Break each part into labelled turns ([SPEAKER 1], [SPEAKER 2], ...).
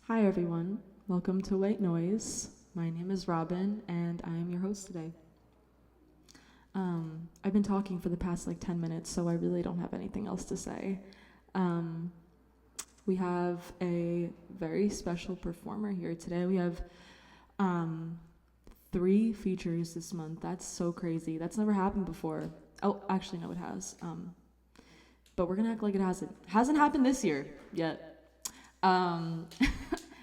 [SPEAKER 1] Hi everyone, welcome to White Noise. My name is Robyn and I am your host today. I've been talking for the past 10 minutes, so I really don't have anything else to say. We have a very special performer here today. We have 3 features this month. That's so crazy. That's never happened before. Oh, actually no, it has. But we're gonna act like it hasn't happened this year yet.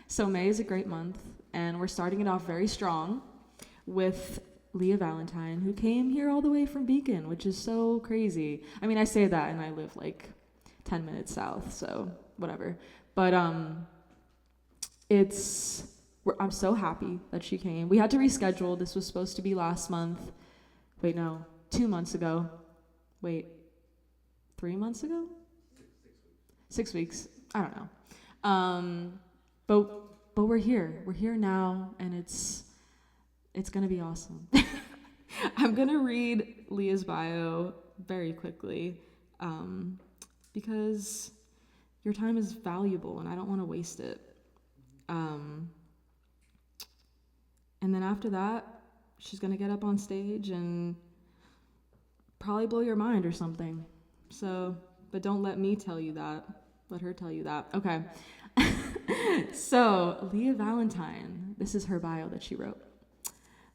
[SPEAKER 1] So May is a great month, and we're starting it off very strong with Leah Valentine, who came here all the way from Beacon, which is so crazy. I mean, I say that, and I live 10 minutes south, so whatever. But I'm so happy that she came. We had to reschedule. This was supposed to be last month. Wait, no, 2 months ago. Wait, 3 months ago? 6 weeks. I don't know. But we're here. We're here now, and it's gonna be awesome. I'm gonna read Leah's bio very quickly, because your time is valuable, and I don't want to waste it. And then after that, she's gonna get up on stage and probably blow your mind or something. So, but don't let me tell you that. Let her tell you that. Okay. So, Leah Valentine, this is her bio that she wrote.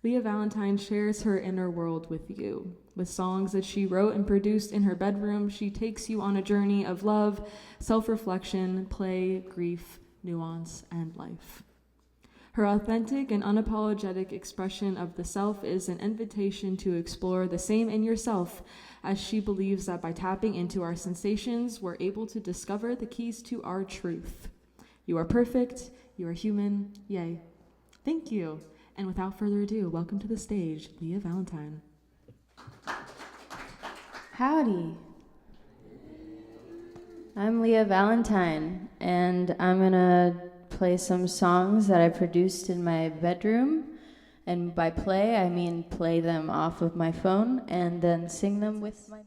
[SPEAKER 1] Leah Valentine shares her inner world with you. With songs that she wrote and produced in her bedroom, she takes you on a journey of love, self-reflection, play, grief, nuance, and life. Her authentic and unapologetic expression of the self is an invitation to explore the same in yourself, as she believes that by tapping into our sensations, we're able to discover the keys to our truth. You are perfect, you are human, yay. Thank you. And without further ado, welcome to the stage, Leah Valentine.
[SPEAKER 2] Howdy. I'm Leah Valentine, and I'm gonna play some songs that I produced in my bedroom. And by play, I mean play them off of my phone and then sing them with my mouth.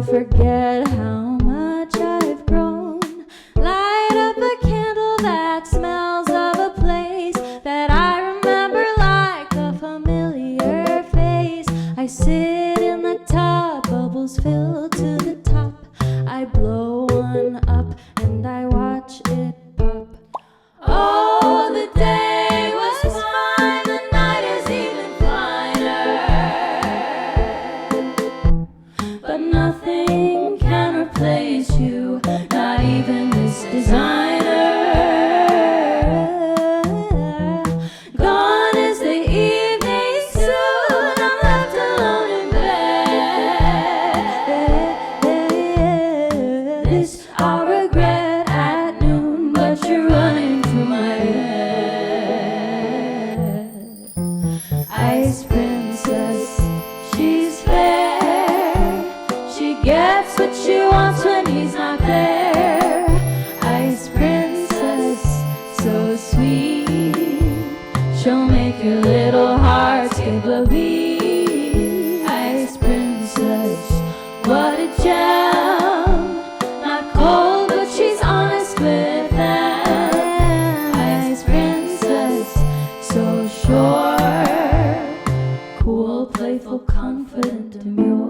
[SPEAKER 3] Forget how much I've grown. Light up a candle that
[SPEAKER 2] I sit in the tub, bubbles fill to the top. I blow one up and I watch it pop. Oh, the day was fine, the night is even finer. But nothing can replace you, not even this designer. Gone is the evening soon, I'm left alone in bed. This I'll regret at noon, but you're running through my head. Ice princess, she's fair. She gets what she wants when he's not there. Ice princess, so sweet. She'll make your little heart skip a beat. Ice princess, what a gem. Not cold, but she's honest with them. Ice princess, so sure. Cool, playful, confident, demure.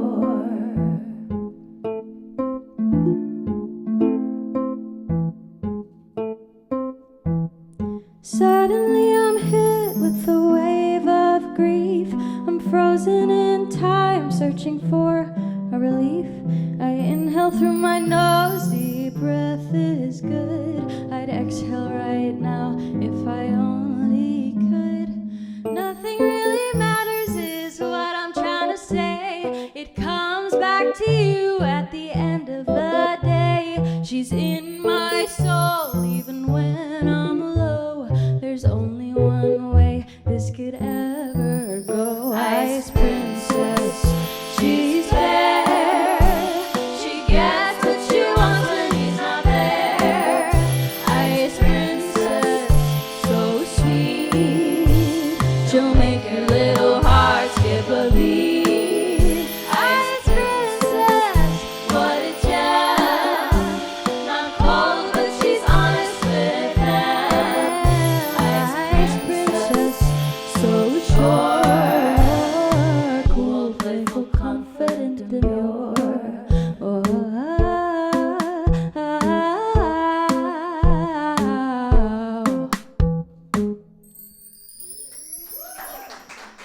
[SPEAKER 2] Suddenly I'm hit with a wave of grief. I'm frozen in time, searching for a relief. I inhale through my nose, deep breath is good. I'd exhale right now if I only could. Nothing really matters is what I'm trying to say. It comes back to you at the end of the day. She's in my soul even when I'm low. There's only one way this could ever go. Ice princess, she's fair. She gets what she wants when he's not there. Ice princess, so sweet. She'll make your little heart skip a beat. Ice princess, what a gem. Not cold, but she's honest with them. Ice princess, so sure. Cool, playful, confident, demure. Oh,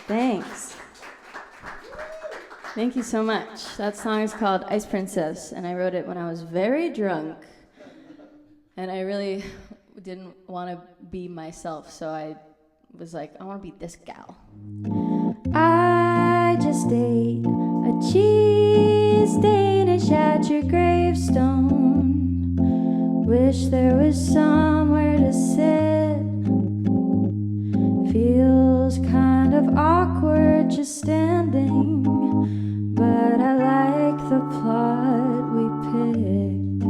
[SPEAKER 2] Thanks. Thank you so much. That song is called Ice Princess, and I wrote it when I was very drunk. And I really didn't want to be myself, so I was like, I want to be this gal. I just ate a cheese Danish at your gravestone. Wish there was somewhere to sit. Feels kind of awkward just standing, but I like the plot we picked.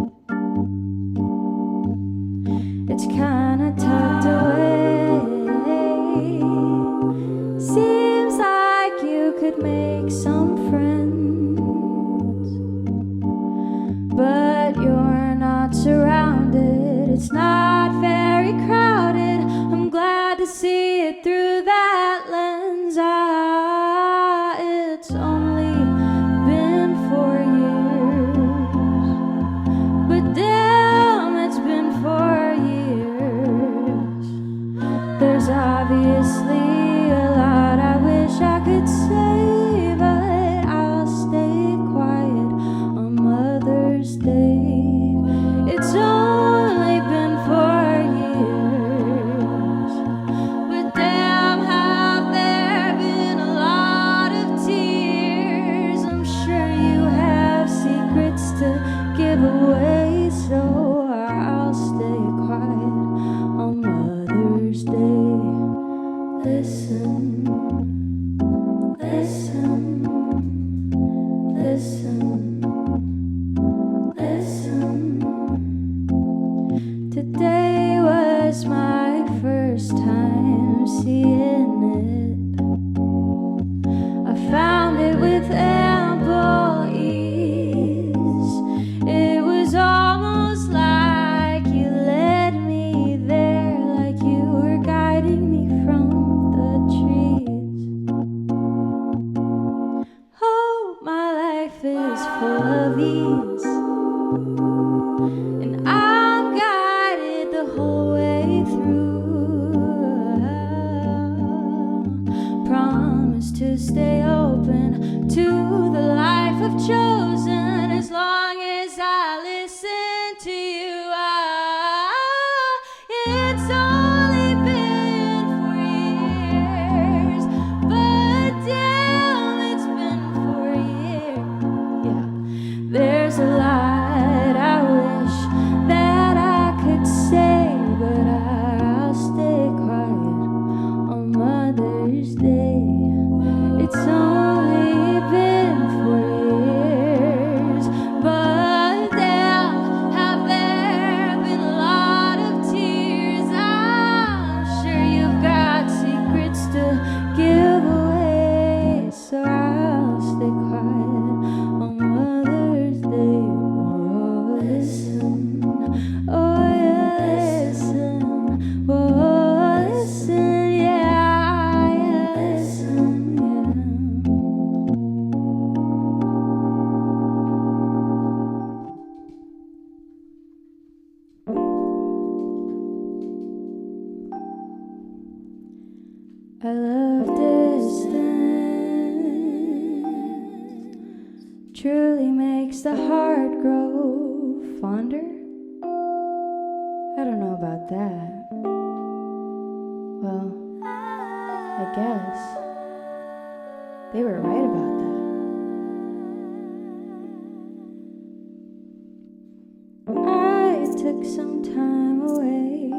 [SPEAKER 2] It's kinda tucked away. Seems like you could make some friends, but you're not surrounded. It's not very crowded. I'm glad to see it through that lens. It's only been 4 years, but damn, it's been 4 years. There's obviously a lot I wish I could say, but I'll stay quiet on Mother's Day. It's only been 4 of ease, and I'm guided the whole way through. Promise to stay open to the life I've chosen as long as I listen to you. It's only been 4 years, but damn, it's been 4 years. Yeah, there's a light I wish that I could say, but I'll stay quiet on Mother's Day. It's only been 4 years, but damn, have there been a lot of tears. I'm sure you've got secrets to give away, so I'll stay quiet on Mother's Day. Oh, listen, oh yeah, listen, oh, listen, yeah, yeah, listen, yeah. I love distance, truly makes the heart grow fonder. I don't know about that. Well, I guess they were right about that. I took some time away,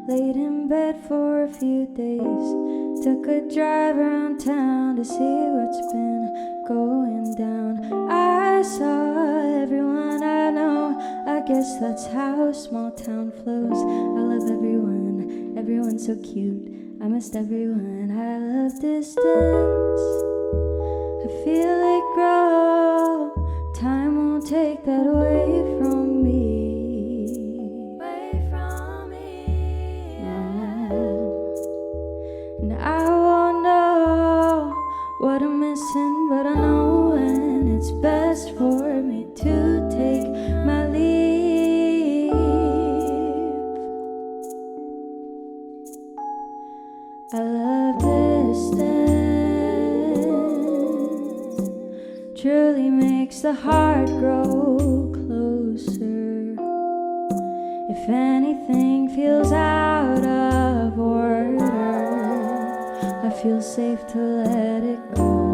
[SPEAKER 2] laid in bed for a few days, took a drive around town to see what's been going down. I saw everyone I know, I guess that's how a small town flows. I love everyone, everyone's so cute, I missed everyone. I love distance, I feel it grow, time won't take that away from me. And I won't know what I'm missing, but I know when it's best for me to take my leave. I love distance, truly makes the heart grow closer. If anything feels out of order, I feel safe to let it go.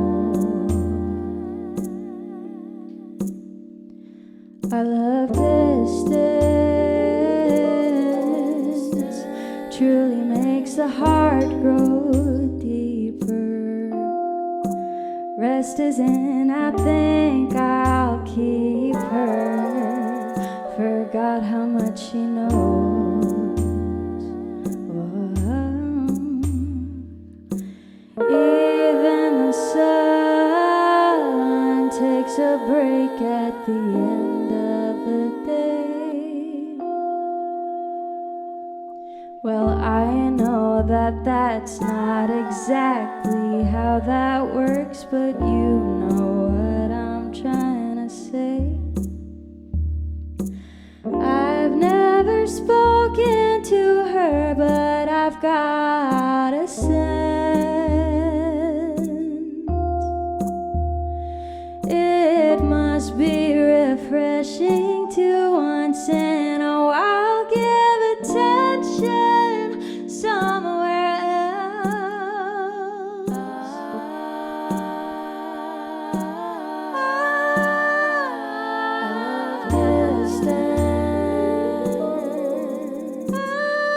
[SPEAKER 2] I love distance, truly makes the heart grow deeper. Rest is in, I think I'll keep her. Forgot how much she knows. Even the sun takes a break at the end of the day. Well, I know that that's not exactly how that works, but you know what I'm trying to say. I've never spoken to her, but I've got a sense. It must be refreshing to once in a while give attention somewhere else. I love distance,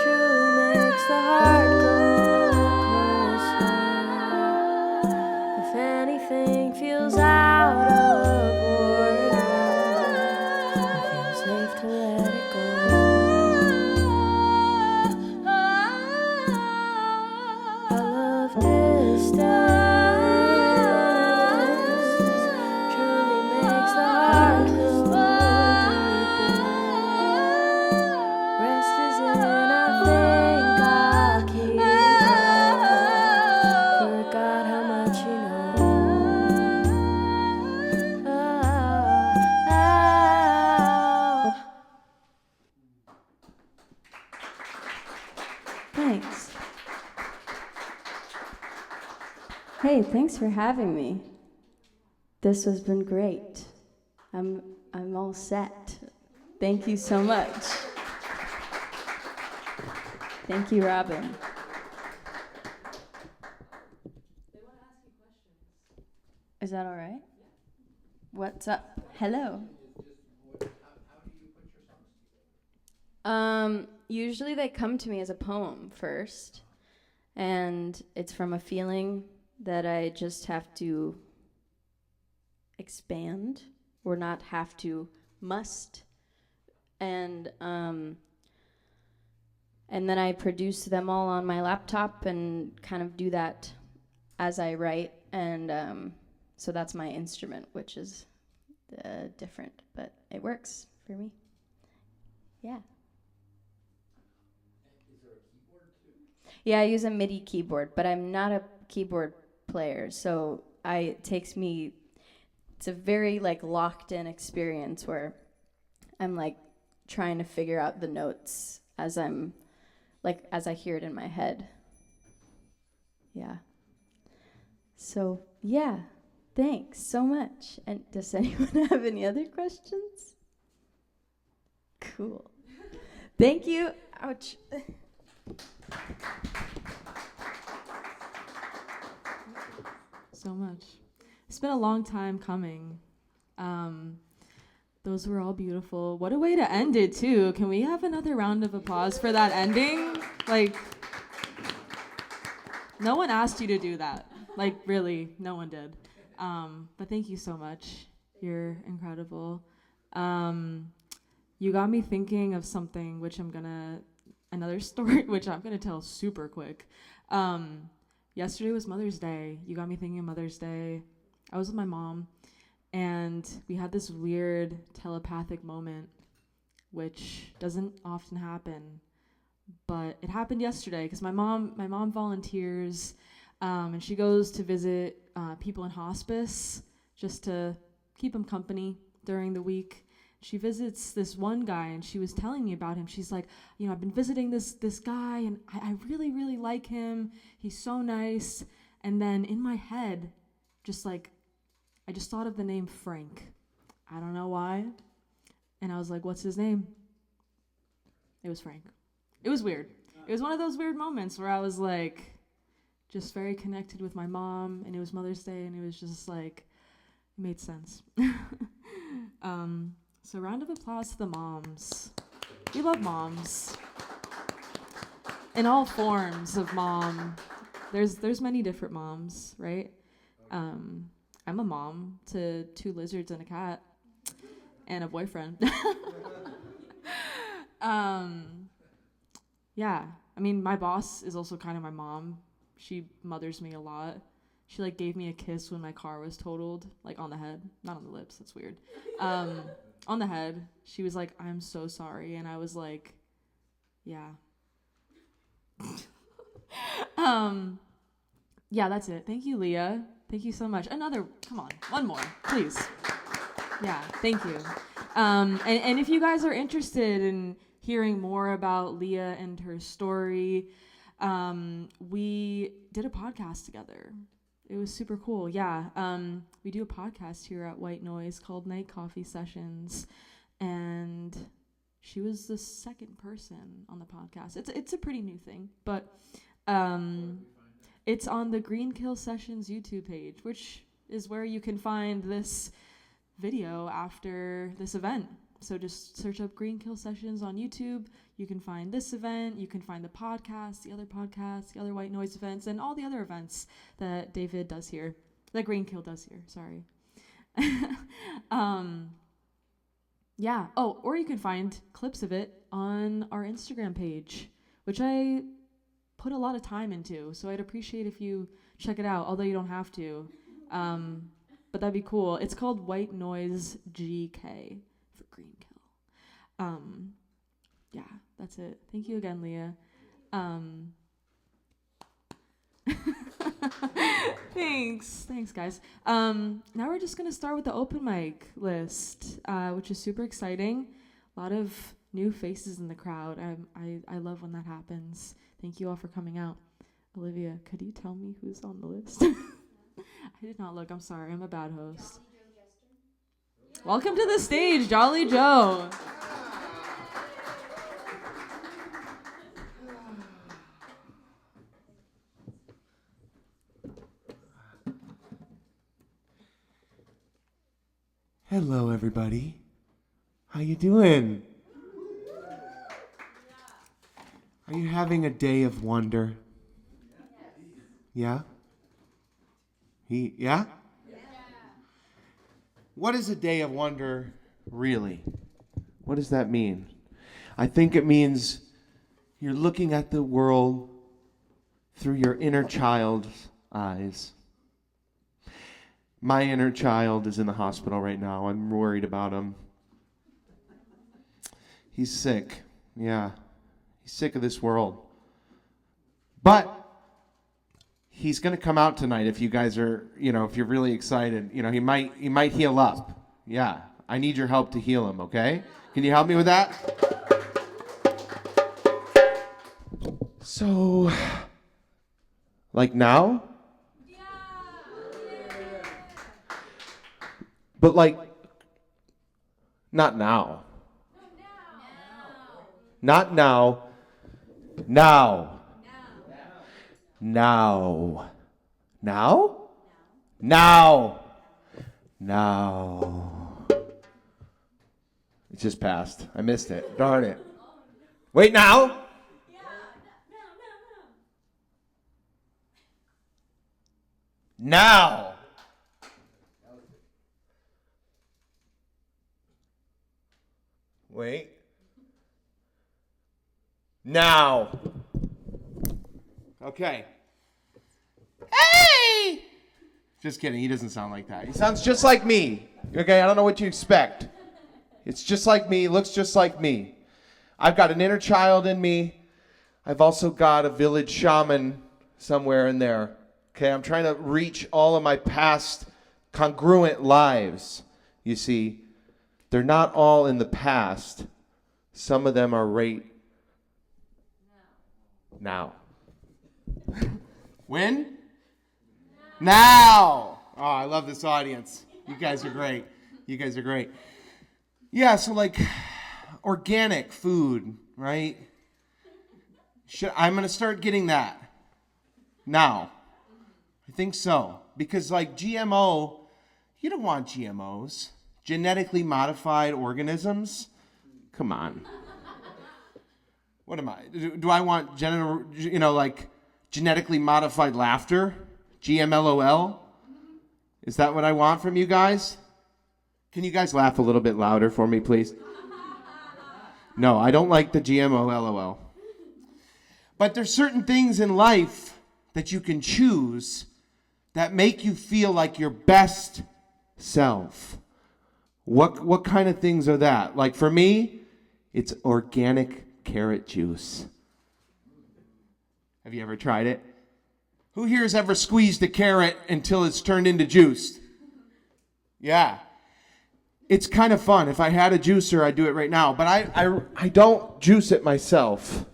[SPEAKER 2] truly makes the heart go closer. If anything feels out of order, I feel safe to let it go. I love distance, truly makes the heart go deeper. Rest is in, I think I'll keep her. Forgot how much you know. Hey, thanks for having me. This has been great. I'm all set. Thank you so much. Thank you, Robyn. Is that all right? What's up? Hello. Usually they come to me as a poem first, and it's from a feeling that I just have to expand, or not have to, must, and then I produce them all on my laptop and kind of do that as I write, and so that's my instrument, which is different, but it works for me. Yeah.
[SPEAKER 3] Is there a keyboard too?
[SPEAKER 2] Yeah, I use a MIDI keyboard, but I'm not a keyboard player, so it's a very like locked in experience where I'm like trying to figure out the notes as I hear it in my head. Yeah. So, yeah. Thanks so much. And does anyone have any other questions? Cool. Thank you. Ouch.
[SPEAKER 1] So much. It's been a long time coming. Those were all beautiful. What a way to end it, too. Can we have another round of applause for that ending? Like, no one asked you to do that. Like, really, no one did. But thank you so much. You're incredible. You got me thinking of something, another story, which I'm gonna tell super quick. Yesterday was Mother's Day. You got me thinking of Mother's Day. I was with my mom, and we had this weird telepathic moment, which doesn't often happen, but it happened yesterday because my mom volunteers, and she goes to visit people in hospice just to keep them company during the week. She visits this one guy, and she was telling me about him. She's like, I've been visiting this guy, and I really, really like him. He's so nice. And then in my head, I just thought of the name Frank. I don't know why. And I was like, what's his name? It was Frank. It was weird. It was one of those weird moments where I was like, just very connected with my mom, and it was Mother's Day, and it was just like, it made sense. So round of applause to the moms. We love moms. In all forms of mom. There's many different moms, right? I'm a mom to 2 lizards and a cat and a boyfriend. Yeah, I mean, my boss is also kind of my mom. She mothers me a lot. She like gave me a kiss when my car was totaled, like on the head, not on the lips. That's weird. On the head. She was like, "I'm so sorry," and I was like, "Yeah." Yeah, that's it. Thank you, Leah. Thank you so much. Come on, one more, please. Yeah, thank you. And if you guys are interested in hearing more about Leah and her story, we did a podcast together. It was super cool. Yeah. We do a podcast here at White Noise called Night Coffee Sessions, and she was the second person on the podcast. It's a pretty new thing, but it's on the Green Kill Sessions YouTube page, which is where you can find this video after this event. So just search up Green Kill Sessions on YouTube. You can find this event. You can find the podcast, the other White Noise events, and all the other events that David does here, that Green Kill does here. Sorry. Yeah. Oh, or you can find clips of it on our Instagram page, which I put a lot of time into. So I'd appreciate if you check it out, although you don't have to. But that'd be cool. It's called White Noise GK for Green Kill. Yeah, that's it. Thank you again, Leah. Thanks, guys. Now we're just gonna start with the open mic list, which is super exciting. A lot of new faces in the crowd. I love when that happens. Thank you all for coming out. Olivia, could you tell me who's on the list? I did not look. I'm sorry. I'm a bad host. Welcome to the stage, Jolly Joe.
[SPEAKER 3] Hello, everybody. How you doing? Are you having a day of wonder? Yeah? Yeah? What is a day of wonder really? What does that mean? I think it means you're looking at the world through your inner child's eyes. My inner child is in the hospital right now. I'm worried about him. He's sick. Yeah. He's sick of this world. But he's going to come out tonight if you guys are, if you're really excited. He might heal up. Yeah. I need your help to heal him, okay? Can you help me with that? So, like now? But like, not now. Not now. Now. Now. Now? Now. Now. It just passed. I missed it. Darn it. Wait, now? Now. Wait. Now. Okay. Hey! Just kidding. He doesn't sound like that. He sounds just like me. Okay, I don't know what you expect. It's just like me. Looks just like me. I've got an inner child in me. I've also got a village shaman somewhere in there. Okay, I'm trying to reach all of my past congruent lives. You see, they're not all in the past. Some of them are right now. When? Now. Oh, I love this audience. You guys are great. You guys are great. Yeah, so like organic food, right? I'm going to start getting that now. I think so. Because like GMO, you don't want GMOs. Genetically modified organisms? Come on. What am I? Do I want genetically modified laughter? GMLOL? Is that what I want from you guys? Can you guys laugh a little bit louder for me, please? No, I don't like the GMO LOL. But there's certain things in life that you can choose that make you feel like your best self. What kind of things are that? Like for me, it's organic carrot juice. Have you ever tried it? Who here has ever squeezed a carrot until it's turned into juice? Yeah. It's kind of fun. If I had a juicer, I'd do it right now. But I don't juice it myself.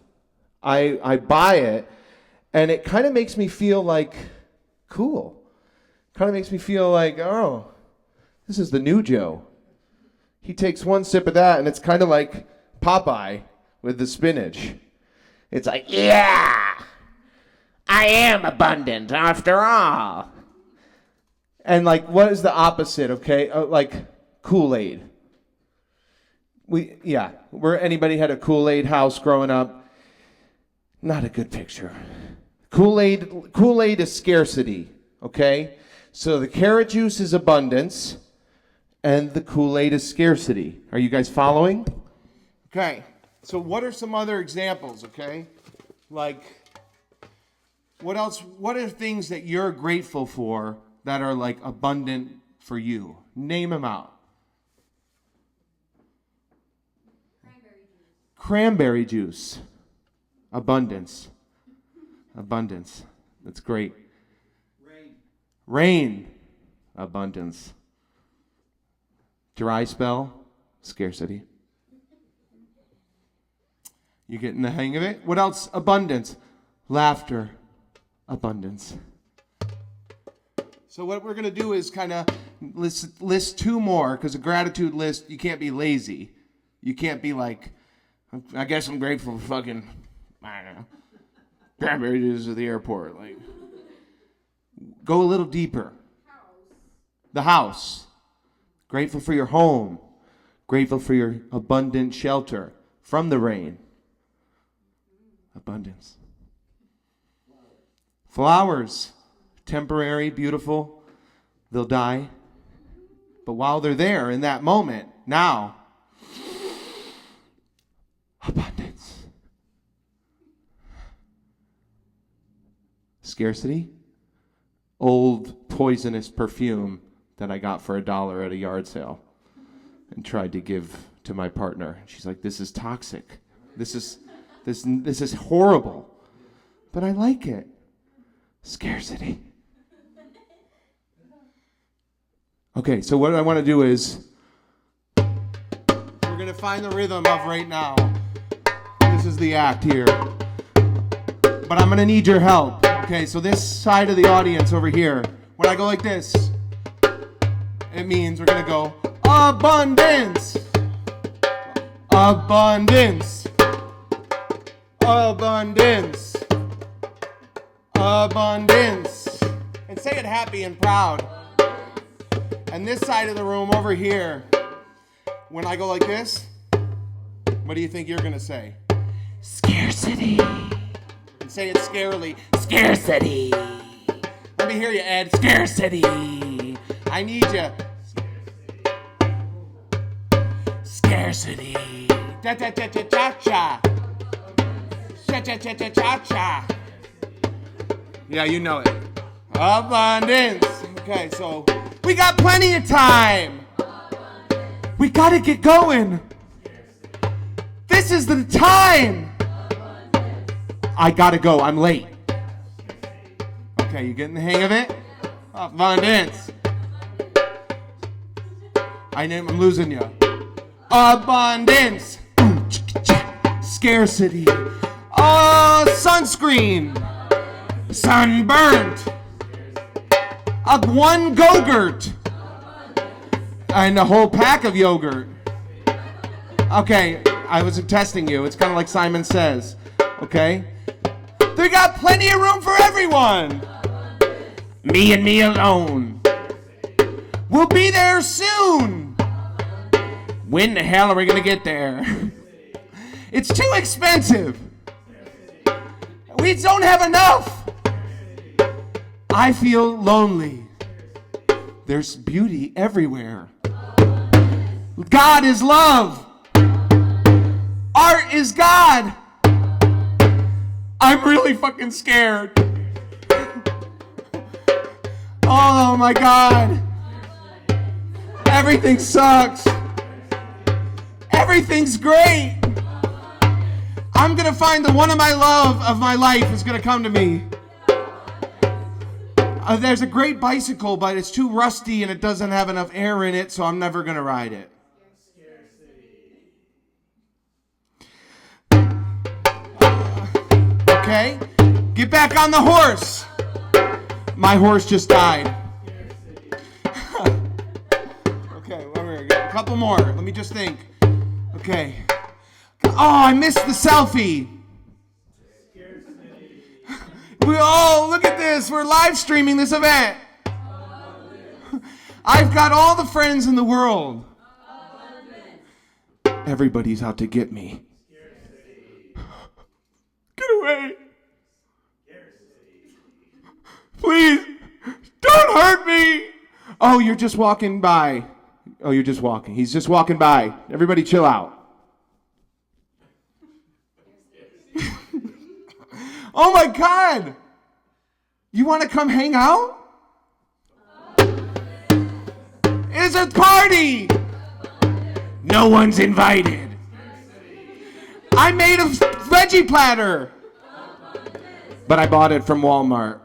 [SPEAKER 3] I buy it, and it kind of makes me feel like cool. Kind of makes me feel like, oh, this is the new Joe. He takes one sip of that, and it's kind of like Popeye with the spinach. It's like, yeah, I am abundant after all. And like, what is the opposite, okay? Like Kool-Aid. Where anybody had a Kool-Aid house growing up? Not a good picture. Kool-Aid is scarcity, okay? So the carrot juice is abundance, and the Kool-Aid is scarcity. Are you guys following? Okay. So what are some other examples, okay? Like, what else? What are things that you're grateful for that are like abundant for you? Name them out. Cranberry juice. Abundance. Abundance. That's great. Rain. Abundance. Dry spell. Scarcity. You getting the hang of it? What else? Abundance. Laughter. Abundance. So what we're going to do is kind of list two more, because a gratitude list, you can't be lazy. You can't be like, I guess I'm grateful for fucking, I don't know, cranberries at the airport. Like, go a little deeper. The house. Grateful for your home. Grateful for your abundant shelter from the rain. Abundance. Flowers. Temporary, beautiful. They'll die. But while they're there in that moment, now, abundance. Scarcity. Old poisonous perfume that I got for $1 at a yard sale and tried to give to my partner. She's like, this is toxic. This is horrible. But I like it. Scarcity. Okay, so what I want to do is we're going to find the rhythm of right now. This is the act here. But I'm going to need your help. Okay, so this side of the audience over here, when I go like this, it means we're going to go abundance. Abundance. Abundance. Abundance. And say it happy and proud. And this side of the room over here, when I go like this, what do you think you're going to say? Scarcity. And say it scarily. Scarcity. Let me hear you, Ed. Scarcity. I need you. Scarcity. Da-da-da-da-cha-cha. Cha-cha-cha-cha-cha-cha. Yeah, you know it. Abundance. Okay, so we got plenty of time. We gotta get going. This is the time. I gotta go. I'm late. Okay, you getting the hang of it? Abundance. I'm losing you. Abundance. Scarcity. Oh, sunscreen. Sunburnt. One Go-Gurt. And a whole pack of yogurt. Okay, I was testing you. It's kind of like Simon Says. Okay? They got plenty of room for everyone. Me and me alone. We'll be there soon. When the hell are we going to get there? It's too expensive. We don't have enough. I feel lonely. There's beauty everywhere. God is love. Art is God. I'm really fucking scared. Oh my God. Everything sucks. Everything's great. I'm gonna find the one of my love of my life is gonna come to me. There's a great bicycle, but it's too rusty and it doesn't have enough air in it, so I'm never gonna ride it. Okay, get back on the horse. My horse just died. Okay, a couple more. Let me just think. Okay. Oh, I missed the selfie. Look at this. We're live streaming this event. I've got all the friends in the world. Everybody's out to get me. Get away. Please, don't hurt me. Oh, you're just walking by. Oh, you're just walking. He's just walking by. Everybody chill out. Oh my God. You want to come hang out? It's a party. No one's invited. I made a veggie platter. But I bought it from Walmart.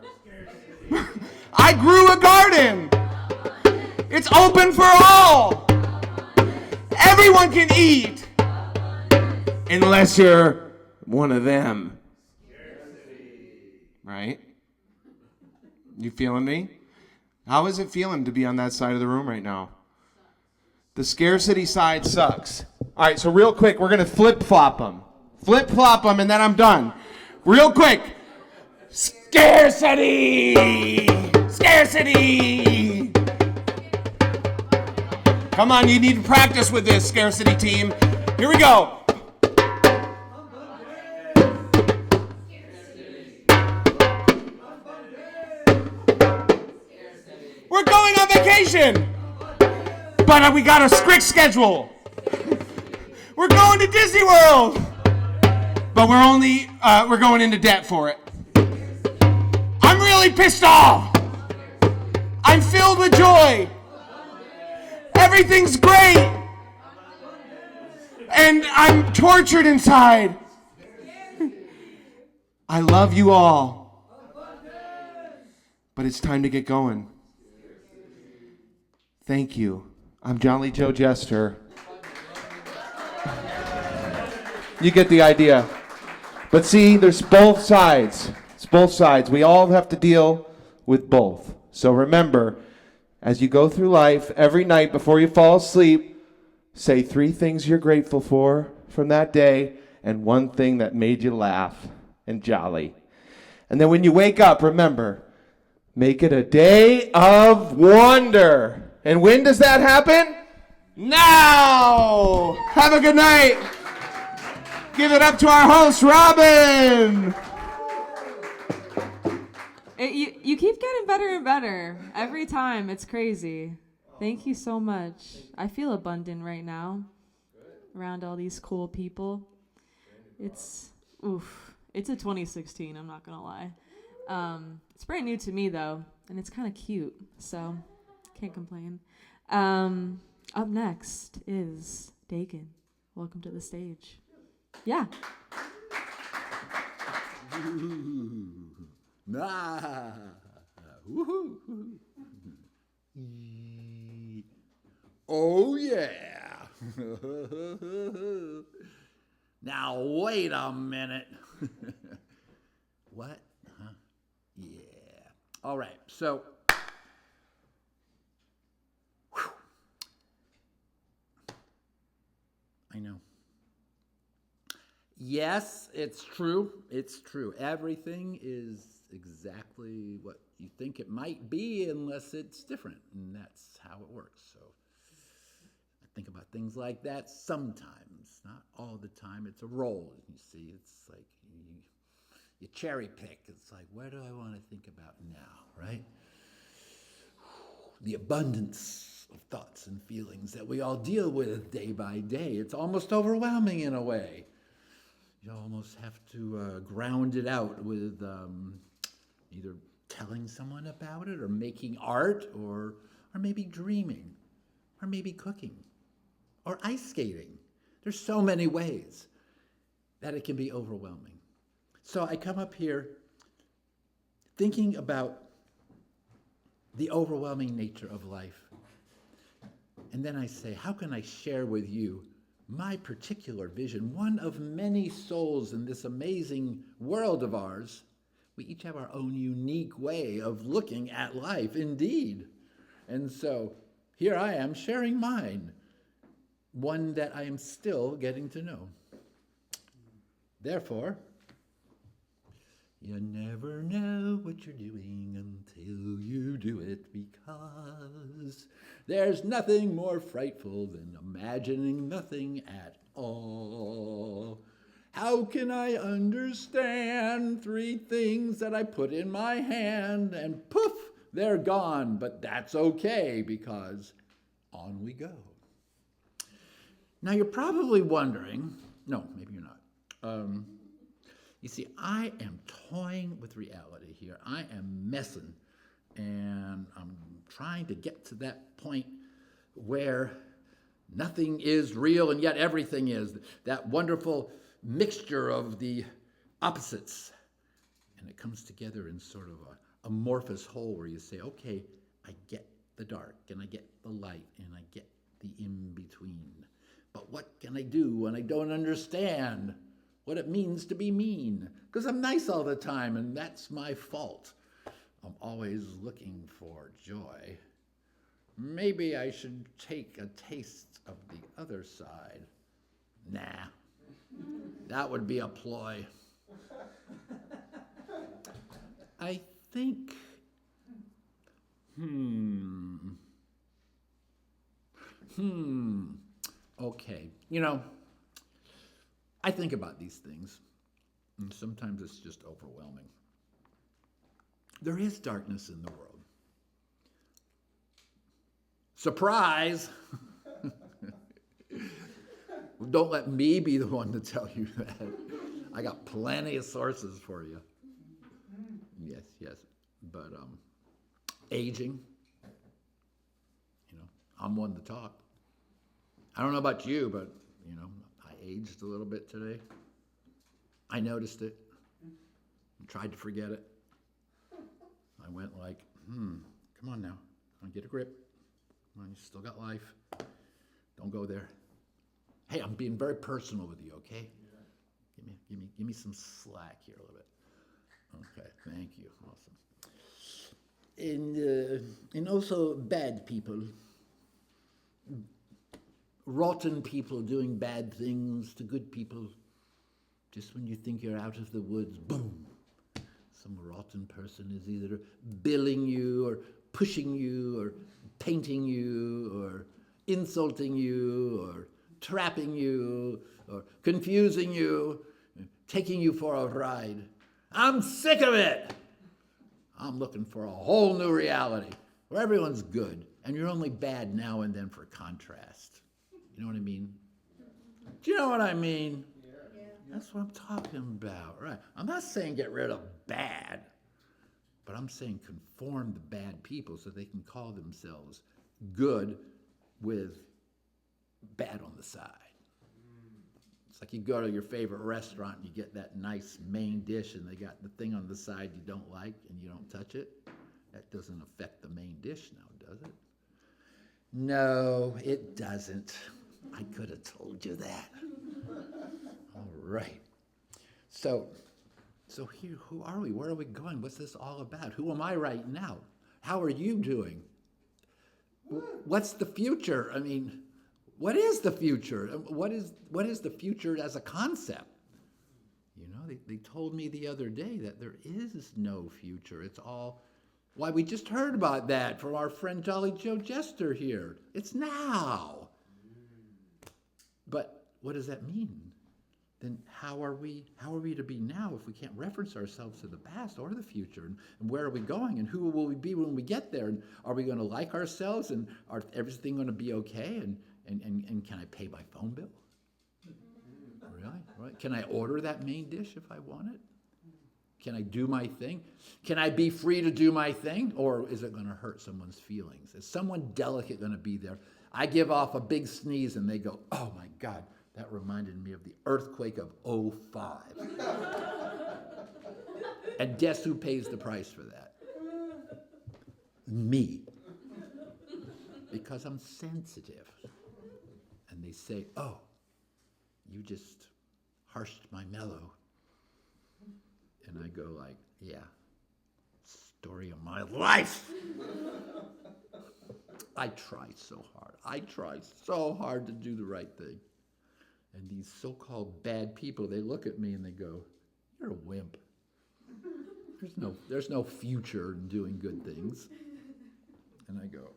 [SPEAKER 3] I grew a garden. It's open for all. Everyone can eat. Unless you're one of them. Right? You feeling me? How is it feeling to be on that side of the room right now? The scarcity side sucks. All right, so real quick, we're going to flip-flop them. Flip-flop them, and then I'm done. Real quick. Scarcity! Scarcity! Come on, you need to practice with this, scarcity team. Here we go. We're going on vacation, but we got a strict schedule. We're going to Disney World, but we're going into debt for it. I'm really pissed off. I'm filled with joy. Everything's great, and I'm tortured inside. I love you all, but it's time to get going. Thank you. I'm Jolly Joe Jester. You get the idea. But see, there's both sides. It's both sides. We all have to deal with both. So remember, as you go through life, every night before you fall asleep, say 3 things you're grateful for from that day and 1 thing that made you laugh and jolly. And then when you wake up, remember, make it a day of wonder. And when does that happen? Now! Have a good night. Give it up to our host, Robyn.
[SPEAKER 1] You keep getting better and better every time. It's crazy. Thank you so much. I feel abundant right now around all these cool people. It's a 2016, I'm not going to lie. It's brand new to me, though, and it's kind of cute, so can't complain. Up next is Dakin. Welcome to the stage. Yeah.
[SPEAKER 4] Nah. Woohoo. Oh, yeah. Now, wait a minute. What? Huh? Yeah. All right. So, I know. Yes, it's true. It's true. Everything is exactly what you think it might be unless it's different. And that's how it works. So I think about things like that sometimes, not all the time. It's a roll. You see, it's like you cherry pick. It's like, where do I want to think about now, right? The abundance of thoughts and feelings that we all deal with day by day. It's almost overwhelming in a way. You almost have to ground it out with either telling someone about it or making art or maybe dreaming or maybe cooking or ice skating. There's so many ways that it can be overwhelming. So I come up here thinking about the overwhelming nature of life. And then I say, how can I share with you my particular vision, one of many souls in this amazing world of ours? We each have our own unique way of looking at life, indeed. And so here I am sharing mine, one that I am still getting to know. Therefore, you never know what you're doing until you do it, because there's nothing more frightful than imagining nothing at all. How can I understand 3 things that I put in my hand and poof, they're gone, but that's okay because on we go. Now you're probably wondering, no, maybe you're not. You see, I am toying with reality here. I am messing, and I'm trying to get to that point where nothing is real and yet everything is. That wonderful mixture of the opposites. And it comes together in sort of a amorphous whole where you say, okay, I get the dark, and I get the light, and I get the in-between. But what can I do when I don't understand what it means to be mean? Because I'm nice all the time, and that's my fault. I'm always looking for joy. Maybe I should take a taste of the other side. Nah, that would be a ploy. I think, okay. I think about these things, and sometimes it's just overwhelming. There is darkness in the world. Surprise! Don't let me be the one to tell you that. I got plenty of sources for you. Yes. But aging, I'm one to talk. I don't know about you, but, I aged a little bit today. I noticed it. Tried to forget it. I went like, come on now. Come on, get a grip. Come on, you still got life. Don't go there. Hey, I'm being very personal with you, okay? Yeah. Give me some slack here a little bit. Okay, thank you. Awesome. And also bad people. Rotten people doing bad things to good people. Just when you think you're out of the woods, boom. Some rotten person is either billing you or pushing you or painting you or insulting you or trapping you or confusing you, taking you for a ride. I'm sick of it. I'm looking for a whole new reality where everyone's good and you're only bad now and then for contrast. You know what I mean? Do you know what I mean? Yeah. That's what I'm talking about, right? I'm not saying get rid of bad, but I'm saying conform the bad people so they can call themselves good with bad on the side. It's like you go to your favorite restaurant and you get that nice main dish and they got the thing on the side you don't like and you don't touch it. That doesn't affect the main dish now, does it? No, it doesn't. I could have told you that. All right. So here, who are we? Where are we going? What's this all about? Who am I right now? How are you doing? What's the future? I mean, what is the future? What is the future as a concept? They told me the other day that there is no future. It's all, why, we just heard about that from our friend Jolly Joe Jester here. It's now. But what does that mean? Then how are we to be now if we can't reference ourselves to the past or the future? And where are we going? And who will we be when we get there? And are we going to like ourselves? And are everything going to be okay? And can I pay my phone bill? Really? Right? Can I order that main dish if I want it? Can I do my thing? Can I be free to do my thing? Or is it going to hurt someone's feelings? Is someone delicate going to be there? I give off a big sneeze and they go, oh my God, that reminded me of the earthquake of '05. And guess who pays the price for that? Me. Because I'm sensitive. And they say, oh, you just harshed my mellow. And I go like, yeah, story of my life. I try so hard. I try so hard to do the right thing. And these so-called bad people, they look at me and they go, you're a wimp. There's no future in doing good things. And I go,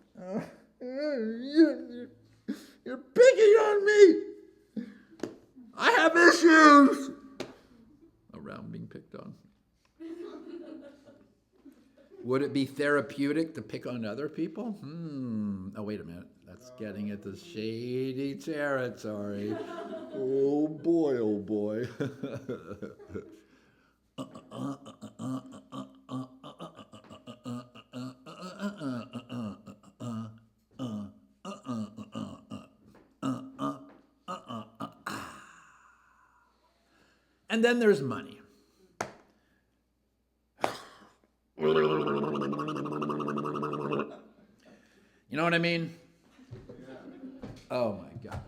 [SPEAKER 4] you're picking on me. I have issues. Around being picked on. Would it be therapeutic to pick on other people? Oh, wait a minute. That's getting into shady territory. Oh, boy, oh, boy. And then there's money. You know what I mean? Oh my God.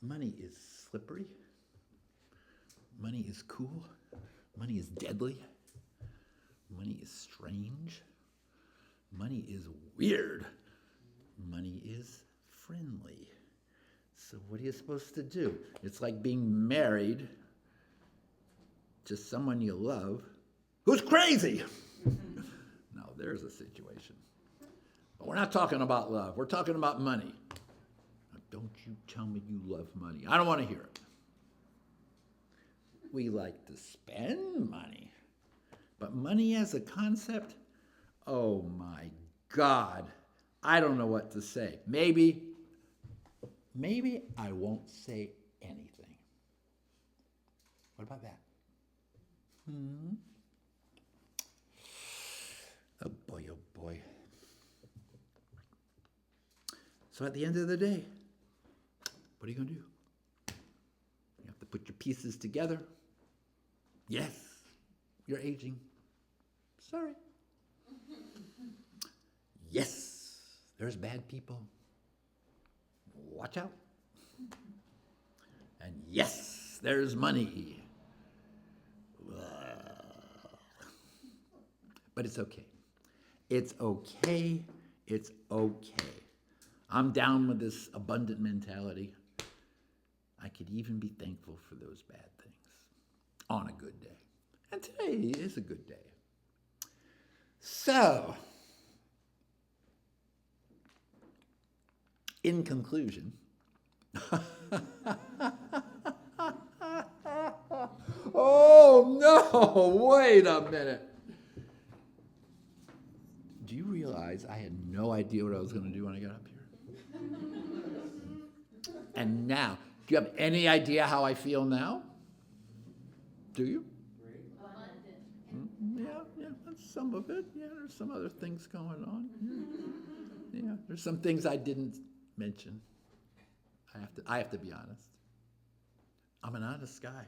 [SPEAKER 4] Money is slippery. Money is cool. Money is deadly. Money is strange. Money is weird. Money is friendly. So what are you supposed to do? It's like being married to someone you love who's crazy. Now, there's a situation. But we're not talking about love. We're talking about money. Now, don't you tell me you love money. I don't want to hear it. We like to spend money. But money as a concept, oh my God. I don't know what to say. Maybe I won't say anything. What about that? Oh boy, oh boy. So at the end of the day, what are you going to do? You have to put your pieces together. Yes, you're aging. Sorry. Yes, there's bad people. Watch out. And yes, there's money. But it's okay. It's okay. It's okay. I'm down with this abundant mentality. I could even be thankful for those bad things on a good day. And today is a good day. So, in conclusion, oh no, wait a minute. Do you realize I had no idea what I was going to do when I got up here? And now, do you have any idea how I feel now? Do you? Yeah, that's some of it. Yeah, there's some other things going on. Yeah, there's some things I didn't mention. I have to be honest. I'm an honest guy.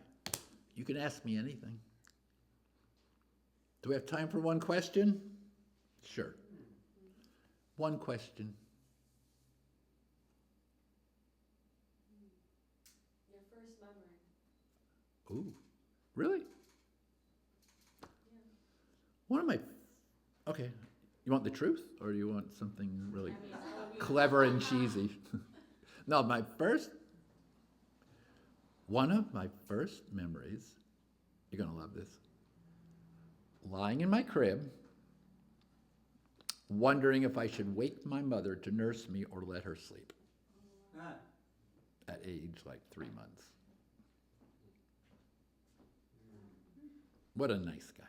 [SPEAKER 4] You can ask me anything. Do we have time for one question? Sure. One question.
[SPEAKER 2] Your first memory.
[SPEAKER 4] Ooh, really? Yeah. One of my, okay, you want the truth or you want something really clever and cheesy? No, one of my first memories, you're going to love this, lying in my crib, wondering if I should wake my mother to nurse me or let her sleep. At age like 3 months. What a nice guy.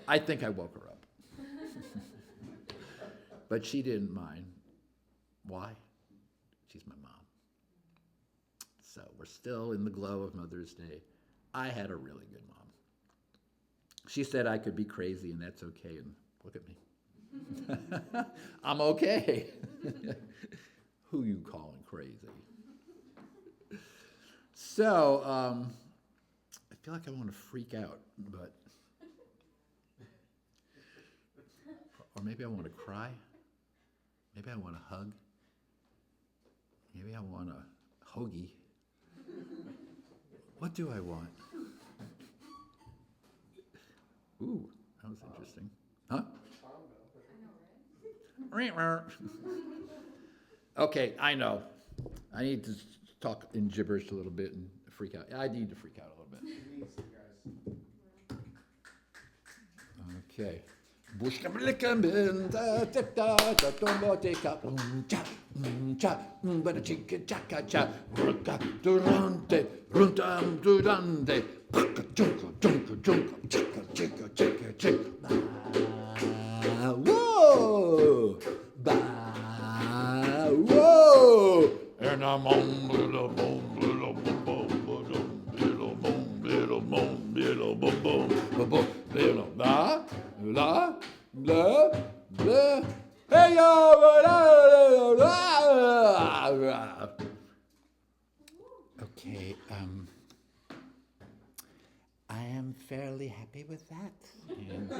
[SPEAKER 4] I think I woke her up. But she didn't mind. Why? She's my mom. So we're still in the glow of Mother's Day. I had a really good mom. She said I could be crazy and that's okay, and look at me. I'm okay. Who you calling crazy? So, I feel like I want to freak out, but, or maybe I want to cry. Maybe I want a hug. Maybe I want a hoagie. What do I want? Ooh, that was interesting. Huh? Okay, I know. I need to talk in gibberish a little bit and freak out. I need to freak out a little bit. Okay. Whoa! Whoa! And I'm on little boom, little boom, boom, little boom, little boom, little boom, boom, boom, little blah, blah, blah, blah. Hey yo! Okay, I am fairly happy with that. And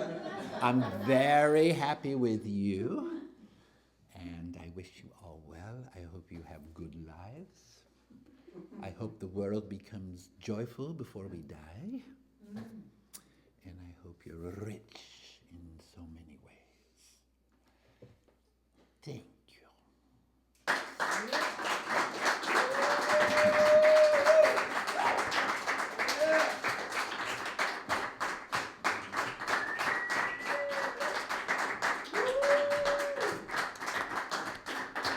[SPEAKER 4] I'm very happy with you. And I wish you all well. I hope you have good lives. I hope the world becomes joyful before we die. and I hope you're rich in so many ways. Thank you.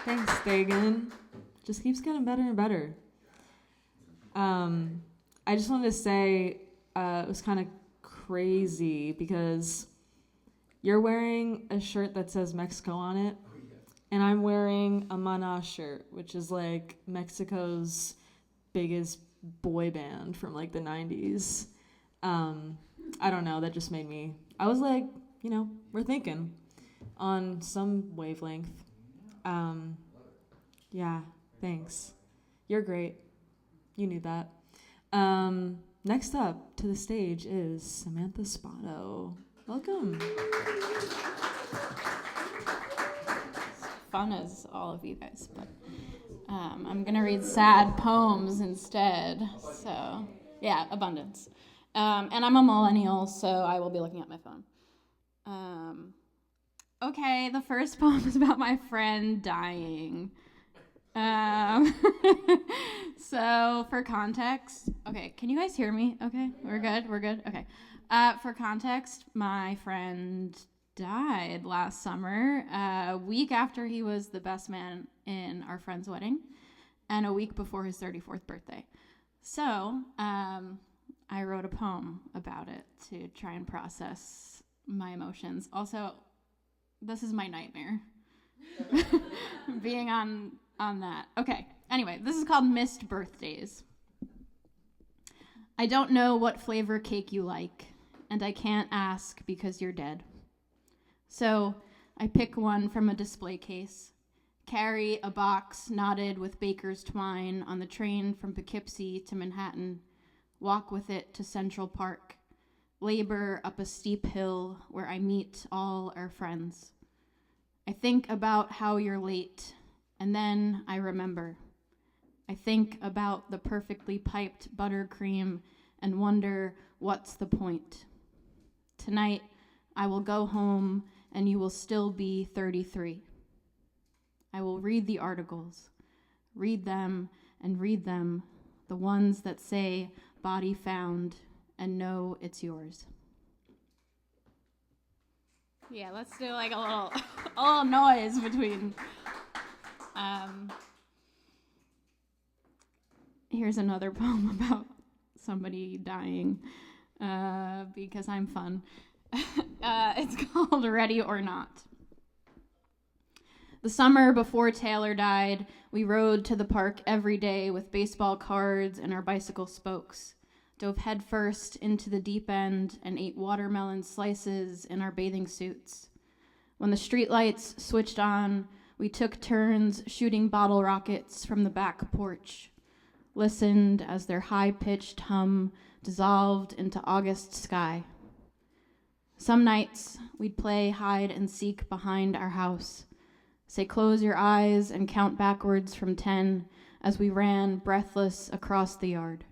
[SPEAKER 1] Thanks, Dagan. Just keeps getting better and better. I just wanted to say it was kind of crazy because you're wearing a shirt that says Mexico on it, and I'm wearing a Mana shirt, which is like Mexico's biggest boy band from like the 90s. I don't know, that just made me, I was like, we're thinking on some wavelength. Yeah, thanks. You're great. You knew that. Next up to the stage is Samantha Spotto. Welcome.
[SPEAKER 5] Fun as all of you guys, but I'm gonna read sad poems instead. So yeah, abundance. And I'm a millennial, so I will be looking at my phone. Okay, the first poem is about my friend dying. So for context, okay, can you guys hear me? Okay, we're good. Okay. For context, my friend died last summer, a week after he was the best man in our friend's wedding, and a week before his 34th birthday. So, I wrote a poem about it to try and process my emotions. Also, this is my nightmare. Being on that. Okay, anyway, this is called Missed Birthdays. I don't know what flavor cake you like, and I can't ask because you're dead. So I pick one from a display case, carry a box knotted with baker's twine on the train from Poughkeepsie to Manhattan, walk with it to Central Park, labor up a steep hill where I meet all our friends. I think about how you're late, and then I remember. I think about the perfectly piped buttercream and wonder what's the point. Tonight, I will go home and you will still be 33. I will read the articles, read them and read them, the ones that say body found and know it's yours. Yeah, let's do like a little noise between. Here's another poem about somebody dying, because I'm fun. It's called Ready or Not. The summer before Taylor died, we rode to the park every day with baseball cards and our bicycle spokes, dove headfirst into the deep end, and ate watermelon slices in our bathing suits. When the streetlights switched on, we took turns shooting bottle rockets from the back porch, listened as their high-pitched hum dissolved into August sky. Some nights, we'd play hide and seek behind our house, say close your eyes and count backwards from 10 as we ran breathless across the yard.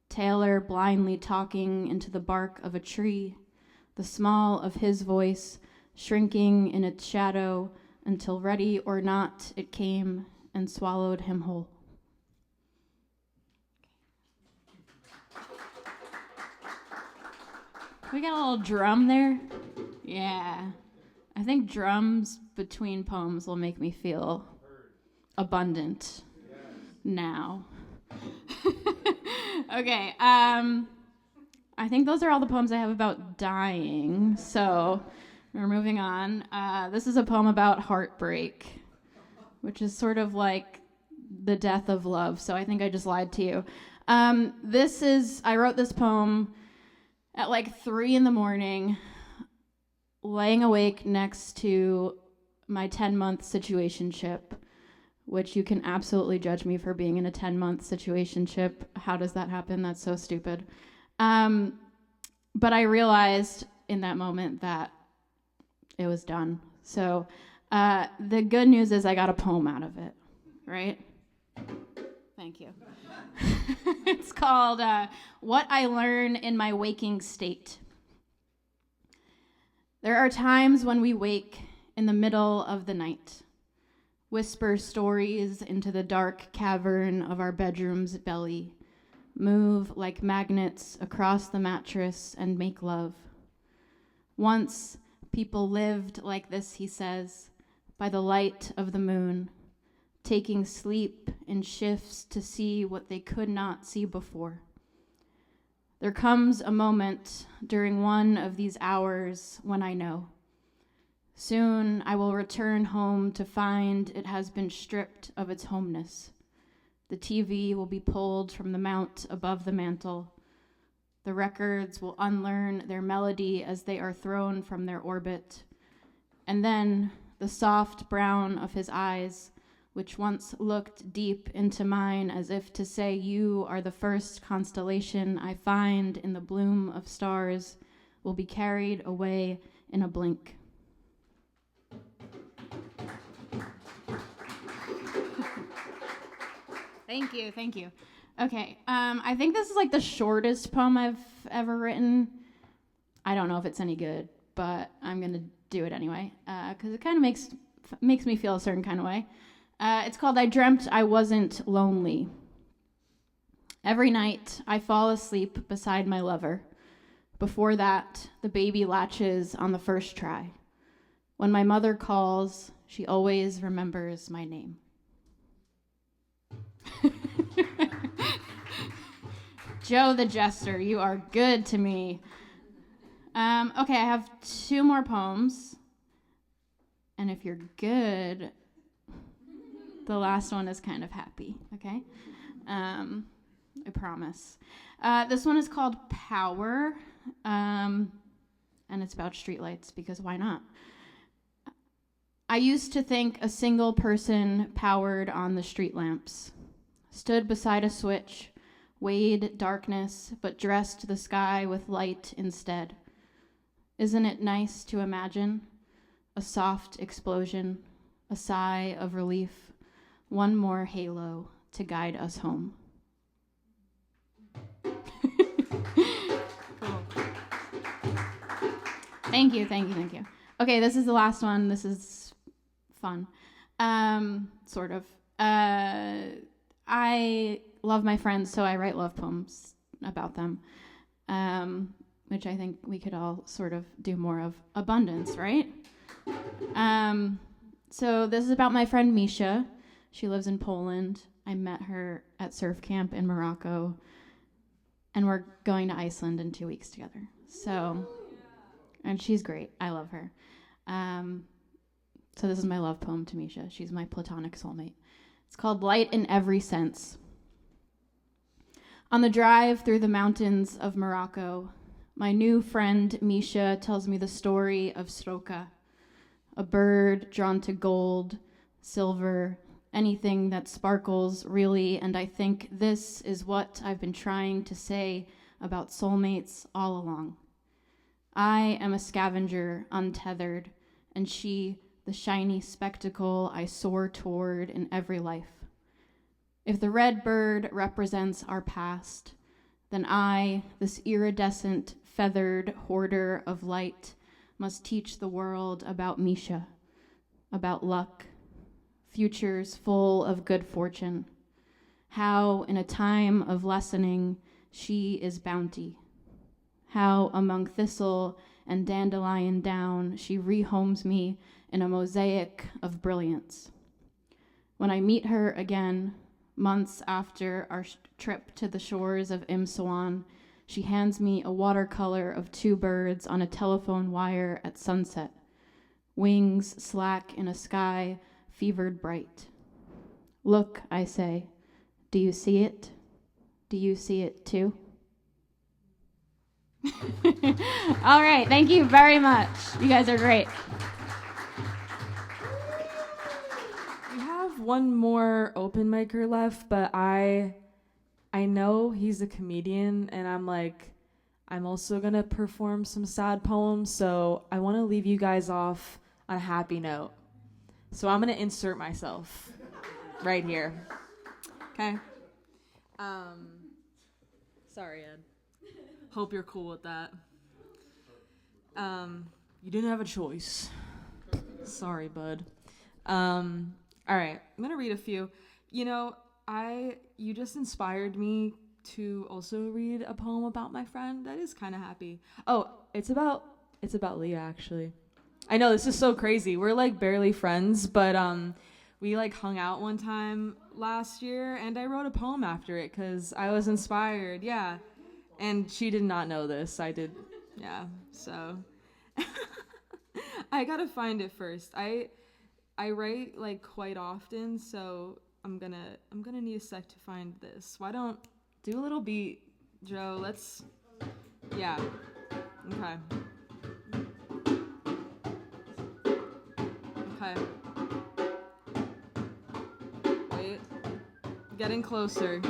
[SPEAKER 5] Taylor blindly talking into the bark of a tree, the small of his voice shrinking in its shadow until ready or not it came and swallowed him whole. We got a little drum there. Yeah. I think drums between poems will make me feel abundant now. Okay. I think those are all the poems I have about dying. So we're moving on. This is a poem about heartbreak, which is sort of like the death of love. So I think I just lied to you. I wrote this poem at like 3 a.m, laying awake next to my 10-month situationship, which you can absolutely judge me for being in a 10-month situationship. How does that happen? That's so stupid. But I realized in that moment that it was done. So the good news is I got a poem out of it, right? Thank you. It's called What I Learn in My Waking State. There are times when we wake in the middle of the night, whisper stories into the dark cavern of our bedroom's belly, move like magnets across the mattress and make love. Once, people lived like this, he says, by the light of the moon, taking sleep in shifts to see what they could not see before. There comes a moment during one of these hours when I know. Soon I will return home to find it has been stripped of its homeness. The TV will be pulled from the mount above the mantel. The records will unlearn their melody as they are thrown from their orbit. And then the soft brown of his eyes, which once looked deep into mine as if to say, you are the first constellation I find in the bloom of stars, will be carried away in a blink. Thank you. Okay, I think this is like the shortest poem I've ever written. I don't know if it's any good, but I'm gonna do it anyway, because it kind of makes me feel a certain kind of way. It's called I Dreamt I Wasn't Lonely. Every night, I fall asleep beside my lover. Before that, the baby latches on the first try. When my mother calls, she always remembers my name. Joe the Jester, you are good to me. Okay, I have 2 more poems. And if you're good, the last one is kind of happy, okay? I promise. This one is called Power, and it's about streetlights, because why not? I used to think a single person powered on the street lamps, stood beside a switch, weighed darkness, but dressed the sky with light instead. Isn't it nice to imagine a soft explosion, a sigh of relief, one more halo to guide us home? Cool. Thank you. Okay, this is the last one. This is fun. Sort of. I love my friends, so I write love poems about them, which I think we could all sort of do more of. Abundance, right? So this is about my friend Misha. She lives in Poland. I met her at surf camp in Morocco, and we're going to Iceland in 2 weeks together. So, and she's great. I love her. So this is my love poem to Misha. She's my platonic soulmate. It's called Light in Every Sense. On the drive through the mountains of Morocco, my new friend Misha tells me the story of Sroka, a bird drawn to gold, silver, anything that sparkles, really, and I think this is what I've been trying to say about soulmates all along. I am a scavenger, untethered, and she, the shiny spectacle I soar toward in every life. If the red bird represents our past, then I, this iridescent, feathered hoarder of light, must teach the world about Misha, about luck, futures full of good fortune, how in a time of lessening she is bounty, how among thistle and dandelion down she rehomes me in a mosaic of brilliance. When I meet her again, months after our trip to the shores of Imsawan, she hands me a watercolor of 2 birds on a telephone wire at sunset, wings slack in a sky fevered bright. Look, I say, do you see it? Do you see it too? All right, thank you very much. You guys are great.
[SPEAKER 1] We have one more open micer left, but I know he's a comedian, and I'm also gonna perform some sad poems, so I want to leave you guys off on a happy note. So I'm gonna insert myself right here. Okay. Sorry, Ed. Hope you're cool with that. You didn't have a choice. Sorry, bud. All right, I'm gonna read a few. You know, you just inspired me to also read a poem about my friend. That is kind of happy. Oh, it's about Leah, actually. I know this is so crazy. We're like barely friends, but we like hung out one time last year, and I wrote a poem after it because I was inspired. Yeah, and she did not know this. I did. Yeah, so I gotta find it first. I write like quite often, so I'm gonna need a sec to find this. Why don't do a little beat, Joe? Yeah. Okay. Okay. Wait. Getting closer.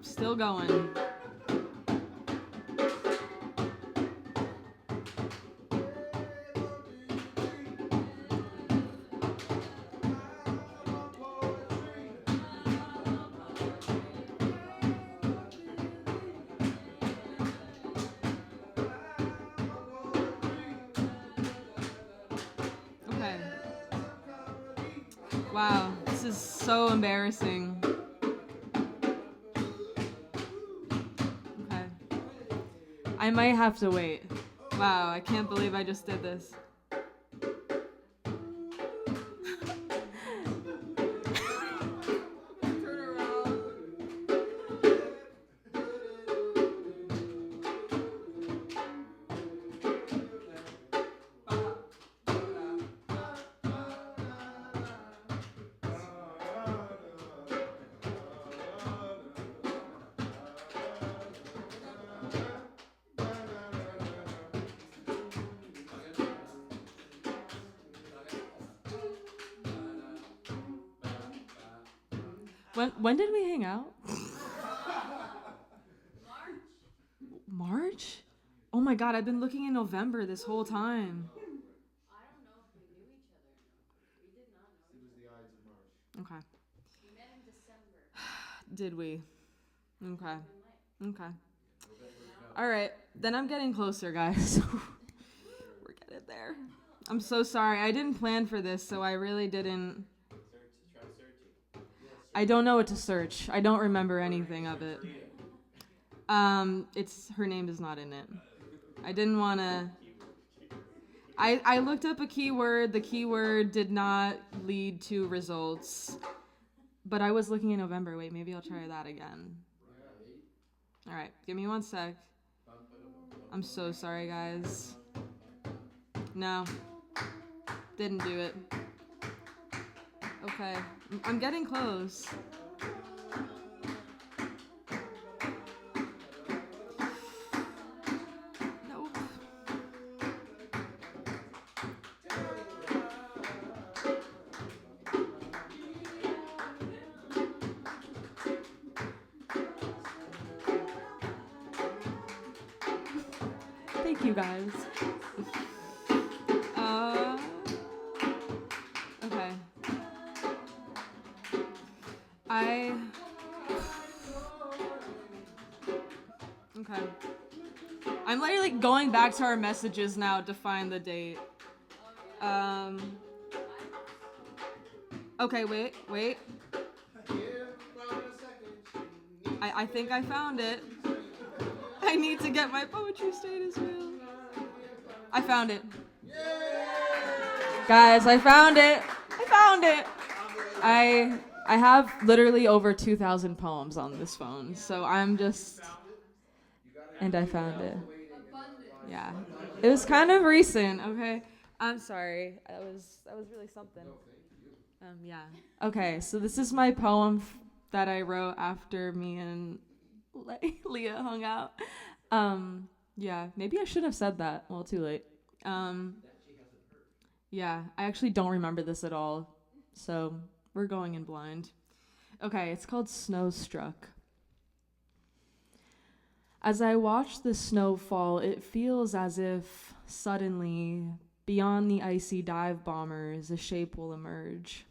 [SPEAKER 1] Still going. Okay. Wow, this is so embarrassing. Okay. I might have to wait. Wow, I can't believe I just did this. Turn around. When did we hang out? March? Oh my god, I've been looking in November this whole time.
[SPEAKER 2] I don't know if we knew each other. We did not know. It was the Ides of March.
[SPEAKER 1] Okay.
[SPEAKER 2] We met in December.
[SPEAKER 1] Did we? Okay. Okay. All right. Then I'm getting closer, guys. We're getting there. I'm so sorry. I didn't plan for this, so I really didn't.
[SPEAKER 3] Try searching.
[SPEAKER 1] I don't know what to search. I don't remember anything of it. Her name is not in it. I didn't want to. I looked up a keyword. The keyword did not lead to results. But I was looking in November. Wait, maybe I'll try that again. All right, give me 1 sec. I'm so sorry, guys. No, didn't do it. Okay, I'm getting close. Nope. Thank you, guys. Okay. Okay. I'm literally going back to our messages now to find the date. Okay, wait. I think I found it. I need to get my poetry status real. I found it. Guys, I found it. I have literally over 2,000 poems on this phone, so I'm just... And I found it. Yeah. It was kind of recent, okay? I'm sorry. That was really something. Yeah. Okay, so this is my poem that I wrote after me and Leah hung out. Yeah, maybe I should have said that. Well, too late. Yeah, I actually don't remember this at all. So we're going in blind. Okay, it's called Snow Struck. As I watch the snow fall, it feels as if suddenly, beyond the icy dive bombers, a shape will emerge.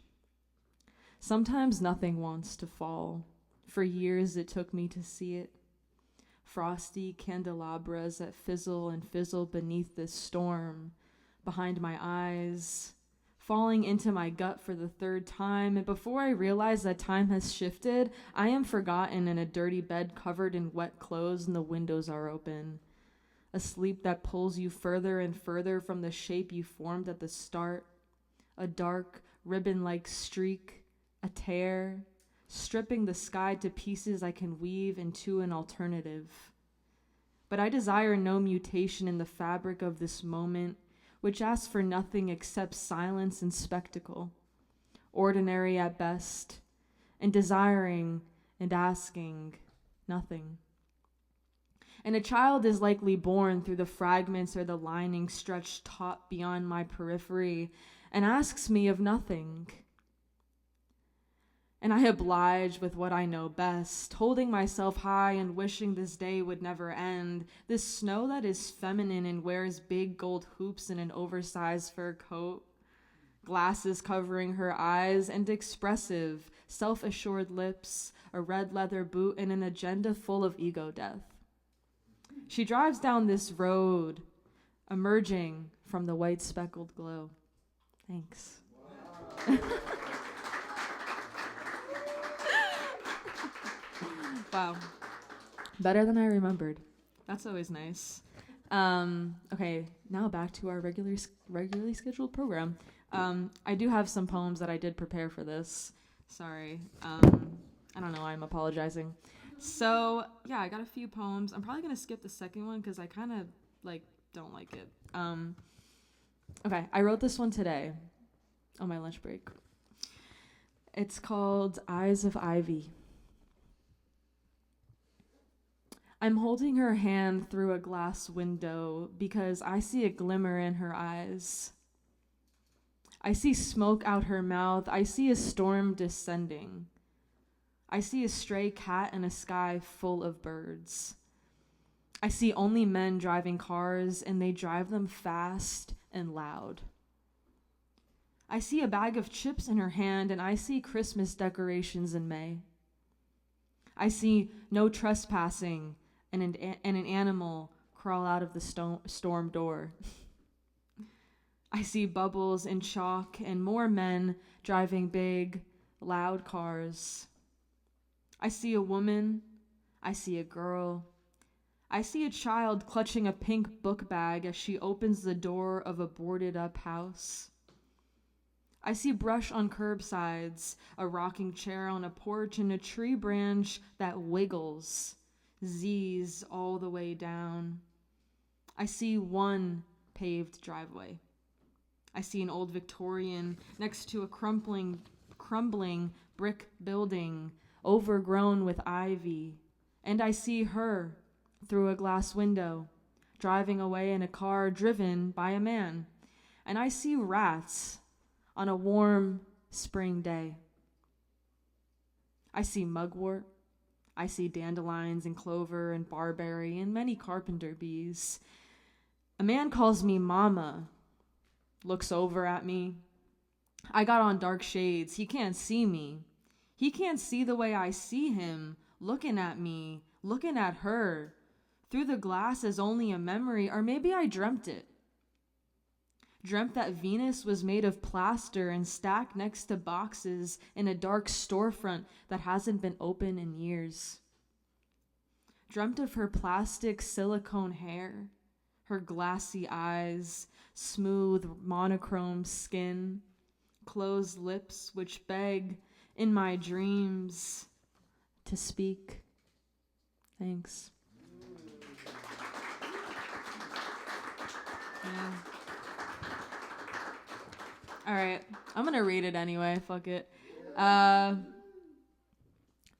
[SPEAKER 1] Sometimes nothing wants to fall. For years it took me to see it. Frosty candelabras that fizzle and fizzle beneath this storm, behind my eyes, falling into my gut for the third time, and before I realize that time has shifted, I am forgotten in a dirty bed covered in wet clothes and the windows are open. A sleep that pulls you further and further from the shape you formed at the start. A dark, ribbon-like streak, a tear, stripping the sky to pieces I can weave into an alternative. But I desire no mutation in the fabric of this moment, which asks for nothing except silence and spectacle, ordinary at best, and desiring and asking nothing. And a child is likely born through the fragments or the lining stretched taut beyond my periphery and asks me of nothing. And I oblige with what I know best, holding myself high and wishing this day would never end. This snow that is feminine and wears big gold hoops and an oversized fur coat, glasses covering her eyes, and expressive, self-assured lips, a red leather boot, and an agenda full of ego death. She drives down this road, emerging from the white speckled glow. Thanks. Wow. Better than I remembered. That's always nice. Okay, now back to our regularly scheduled program. I do have some poems that I did prepare for this. Sorry. I don't know why I'm apologizing. So, yeah, I got a few poems. I'm probably going to skip the second one because I kind of, don't like it. Okay, I wrote this one today on my lunch break. It's called Eyes of Ivy. I'm holding her hand through a glass window because I see a glimmer in her eyes. I see smoke out her mouth. I see a storm descending. I see a stray cat in a sky full of birds. I see only men driving cars, and they drive them fast and loud. I see a bag of chips in her hand, and I see Christmas decorations in May. I see no trespassing, and an animal crawl out of the storm door. I see bubbles and chalk and more men driving big, loud cars. I see a woman. I see a girl. I see a child clutching a pink book bag as she opens the door of a boarded-up house. I see brush on curbsides, a rocking chair on a porch, and a tree branch that wiggles, Z's all the way down. I see one paved driveway. I see an old Victorian next to a crumbling brick building, overgrown with ivy. And I see her through a glass window, driving away in a car driven by a man. And I see rats on a warm spring day. I see mugwort. I see dandelions and clover and barberry and many carpenter bees. A man calls me mama, looks over at me. I got on dark shades. He can't see me. He can't see the way I see him, looking at me, looking at her. Through the glass as only a memory, or maybe I dreamt it. Dreamt that Venus was made of plaster and stacked next to boxes in a dark storefront that hasn't been open in years. Dreamt of her plastic silicone hair, her glassy eyes, smooth monochrome skin, closed lips which beg in my dreams to speak. Thanks. Yeah. All right, I'm gonna read it anyway, fuck it. The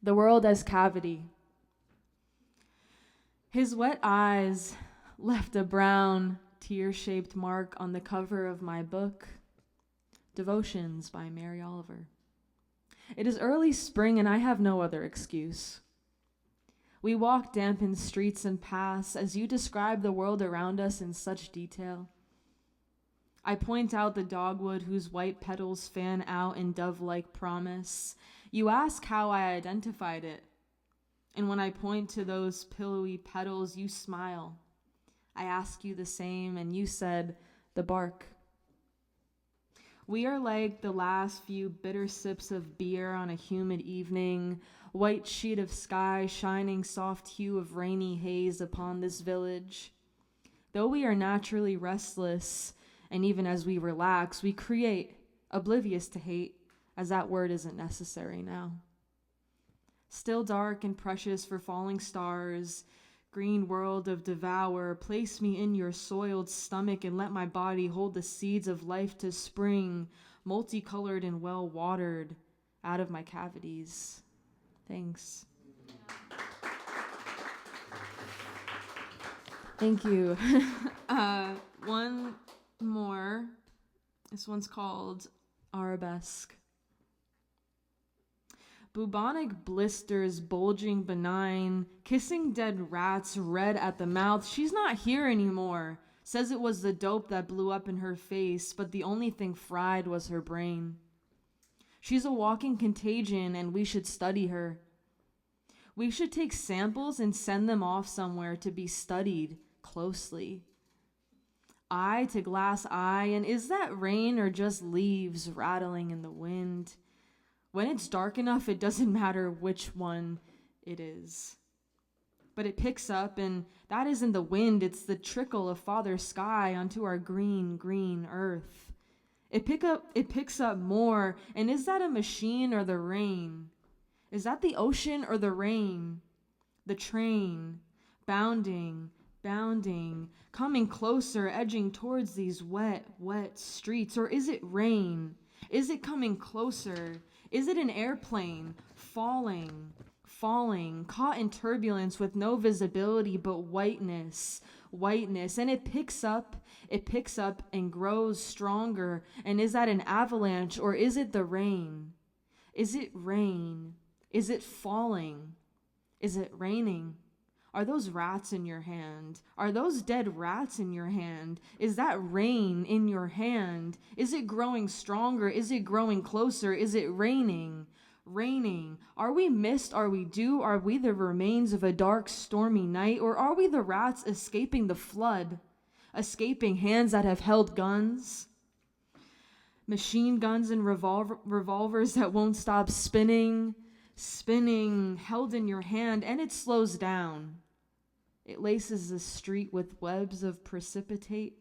[SPEAKER 1] world as cavity. His wet eyes left a brown, tear-shaped mark on the cover of my book, Devotions by Mary Oliver. It is early spring and I have no other excuse. We walk dampened streets and paths as you describe the world around us in such detail. I point out the dogwood whose white petals fan out in dove-like promise. You ask how I identified it, And when I point to those pillowy petals, you smile. I ask you the same, and you said, the bark. We are like the last few bitter sips of beer on a humid evening, white sheet of sky shining soft hue of rainy haze upon this village. Though we are naturally restless, and even as we relax, we create, oblivious to hate, as that word isn't necessary now. Still dark and precious for falling stars, green world of devour, place me in your soiled stomach and let my body hold the seeds of life to spring, multicolored and well-watered, out of my cavities. Thanks. Thank you. One more. This one's called Arabesque. Bubonic blisters, bulging benign, kissing dead rats, red at the mouth. She's not here anymore. Says it was the dope that blew up in her face, but the only thing fried was her brain. She's a walking contagion, and we should study her. We should take samples and send them off somewhere to be studied closely. Eye to glass eye, and is that rain or just leaves rattling in the wind? When it's dark enough, it doesn't matter which one it is. But it picks up, and that isn't the wind, it's the trickle of Father's sky onto our green, green earth. It picks up more, and is that a machine or the rain? Is that the ocean or the rain? The train, bounding, bounding, coming closer, edging towards these wet, wet streets, or is it rain? Is it coming closer? Is it an airplane falling, caught in turbulence with no visibility but whiteness, and it picks up and grows stronger, and is that an avalanche or is it the rain? Is it rain? Is it falling? Is it raining? Are those rats in your hand? Are those dead rats in your hand? Is that rain in your hand? Is it growing stronger? Is it growing closer? Is it raining? Raining. Are we mist? Are we dew? Are we the remains of a dark, stormy night? Or are we the rats escaping the flood? Escaping hands that have held guns? Machine guns and revolvers that won't stop spinning, held in your hand, and it slows down. It laces the street with webs of precipitate,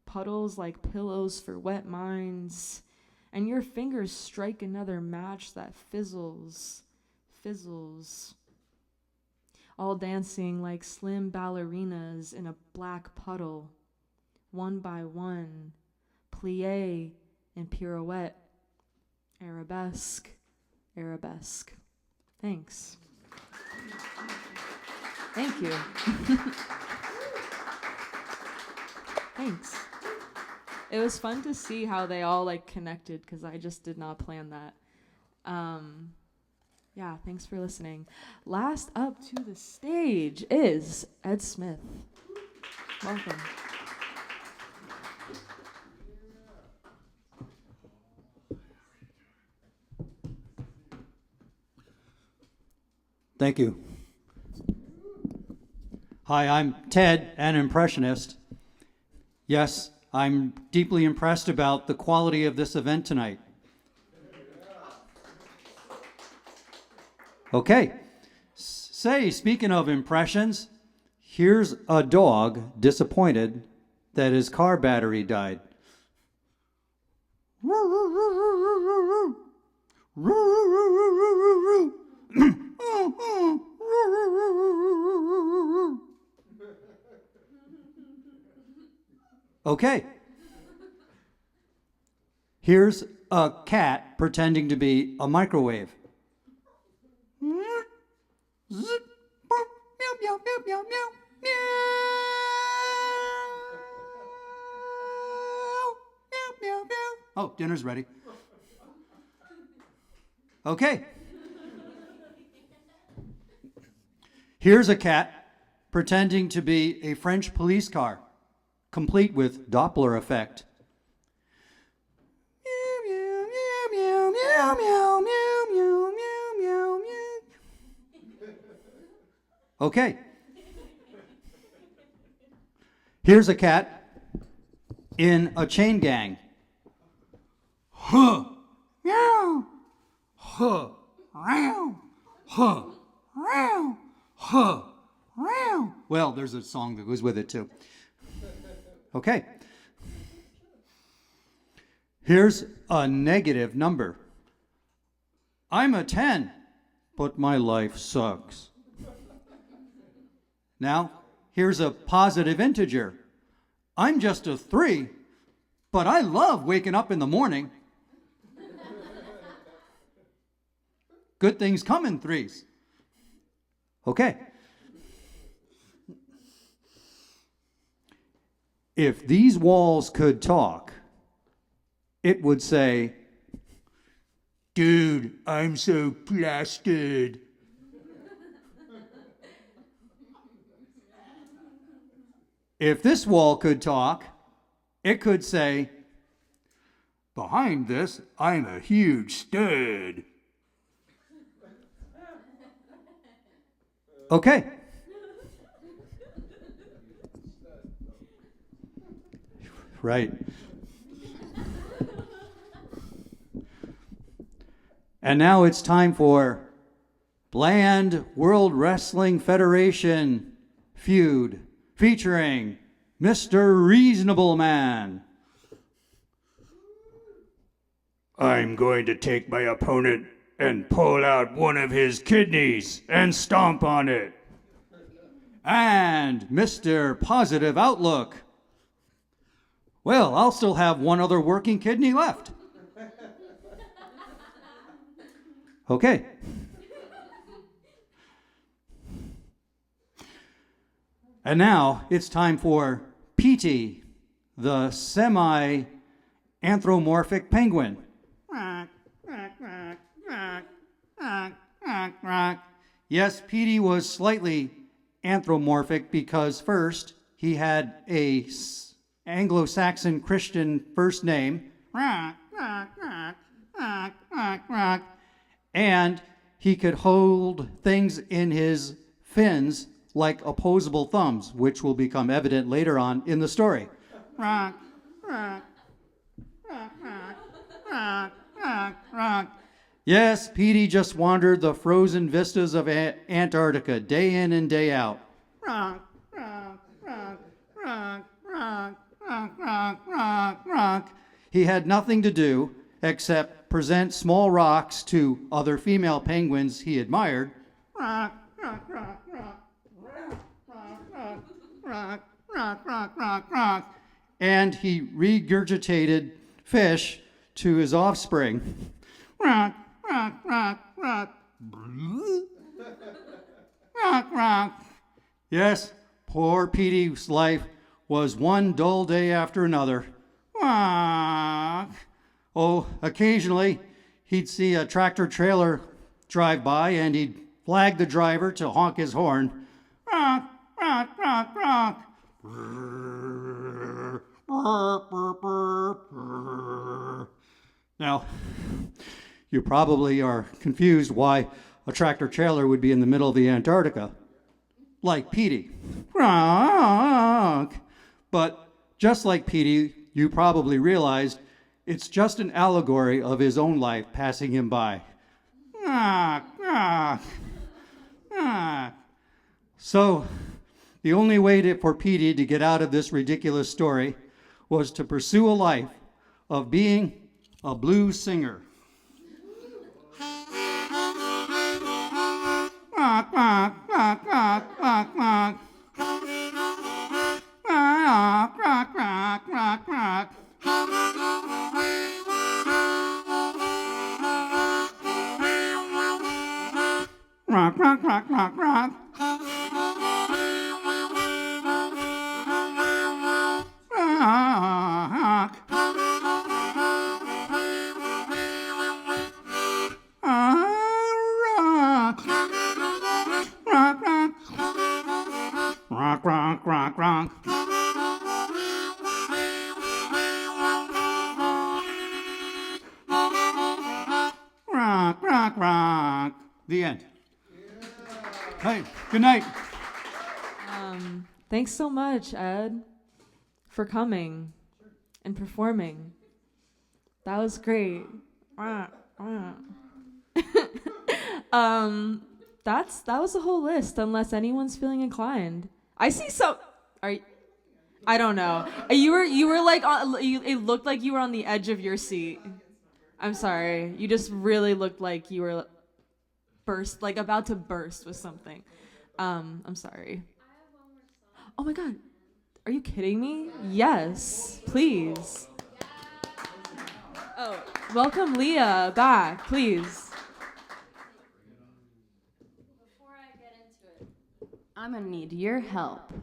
[SPEAKER 1] puddles like pillows for wet minds, and your fingers strike another match that fizzles, all dancing like slim ballerinas in a black puddle, one by one, plie and pirouette, arabesque. Thanks. Thank you. Thanks. It was fun to see how they all connected because I just did not plan that. Yeah, thanks for listening. Last up to the stage is Ed Smith. Welcome.
[SPEAKER 6] Thank you. Hi, I'm Ted, an impressionist. Yes, I'm deeply impressed about the quality of this event tonight. Okay, say, speaking of impressions, here's a dog disappointed that his car battery died. Okay. Here's a cat pretending to be a microwave. Oh, dinner's ready. Okay. Here's a cat pretending to be a French police car, complete with Doppler effect. Okay. Here's a cat in a chain gang. Huh. Meow. Huh. Meow. Huh. Meow. Huh. Meow. Well, there's a song that goes with it too. Okay. Here's a negative number. I'm a 10, but my life sucks. Now, here's a positive integer. I'm just a 3, but I love waking up in the morning. Good things come in 3s. Okay. If these walls could talk, it would say, "Dude, I'm so plastered." If this wall could talk, it could say, "Behind this, I'm a huge stud." Okay. Right. And now it's time for Bland World Wrestling Federation feud featuring Mr. Reasonable Man. I'm going to take my opponent and pull out one of his kidneys and stomp on it. And Mr. Positive Outlook. Well, I'll still have one other working kidney left. Okay. And now it's time for Petey, the semi-anthropomorphic penguin. Yes, Petey was slightly anthropomorphic because first he had a Anglo-Saxon Christian first name, and he could hold things in his fins like opposable thumbs, which will become evident later on in the story. Yes, Petey just wandered the frozen vistas of Antarctica day in and day out. He had nothing to do except present small rocks to other female penguins he admired. And he regurgitated fish to his offspring. Yes, poor Petey's life was one dull day after another. Oh, occasionally he'd see a tractor trailer drive by and he'd flag the driver to honk his horn. Now, you probably are confused why a tractor trailer would be in the middle of the Antarctica, like Petey. But just like Petey, you probably realized it's just an allegory of his own life passing him by. So, the only way for Petey to get out of this ridiculous story was to pursue a life of being a blues singer. Rock, rock, rock, rock, rock. Rock, rock, rock, rock. Rock, rock, rock. The end. Hey, good night.
[SPEAKER 1] Thanks so much, Ed, for coming and performing. That was great. That was the whole list, unless anyone's feeling inclined. I see some. I don't know. You were like it looked like you were on the edge of your seat. I'm sorry. You just really looked like you were about to burst with something. I'm sorry. Oh my God. Are you kidding me? Yes, please. Oh, welcome Leah back, please.
[SPEAKER 2] Before I get into it, I'm gonna need your help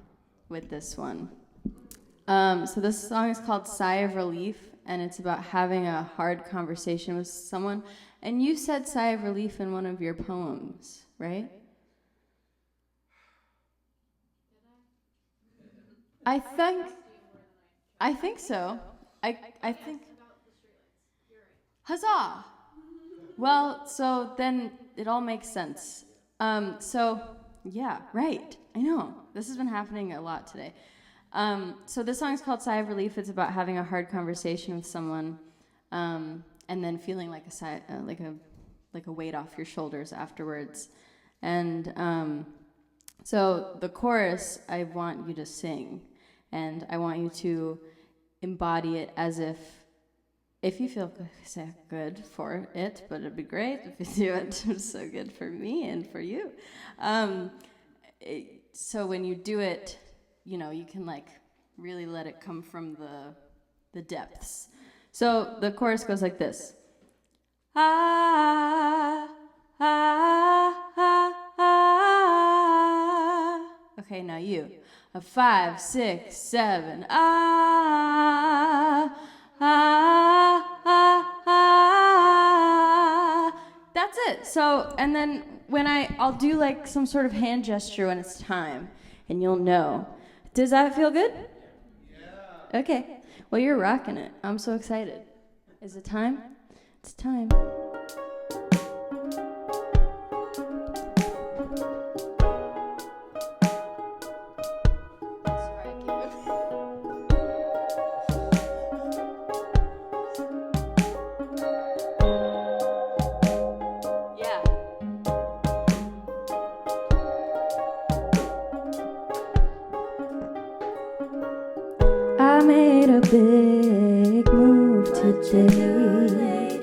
[SPEAKER 2] with this one. So this song is called Sigh of Relief, and it's about having a hard conversation with someone. And you said sigh of relief in one of your poems, right? I think so. I think. Huzzah! Well, so then it all makes sense. Yeah, right. I know. This has been happening a lot today. So this song is called Sigh of Relief. It's about having a hard conversation with someone, and then feeling like a sigh, like a weight off your shoulders afterwards. And so the chorus, I want you to sing, and I want you to embody it as if you feel good for it, but it'd be great if you do it. It's so good for me and for you. So when you do it, you can really let it come from the depths. So the chorus goes like this. Ah, ah, ah, ah. Okay, now you. 5, 6, 7. Ah, ah, ah, ah. That's it. So, and then when I'll do some sort of hand gesture when it's time, and you'll know. Does that feel good? Yeah. Okay. Well, you're rocking it. I'm so excited. Is it time? It's time. I made a big move today.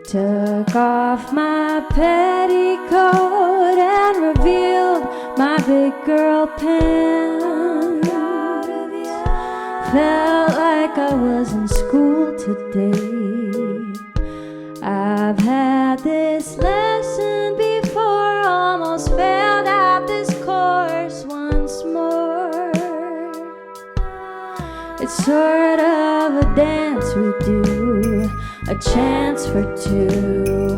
[SPEAKER 2] Took off my petticoat and revealed my big girl pants. Felt like I was in school today. I've had this lesson before, almost failed out this course once more. It's sort of a dance we do, a chance for two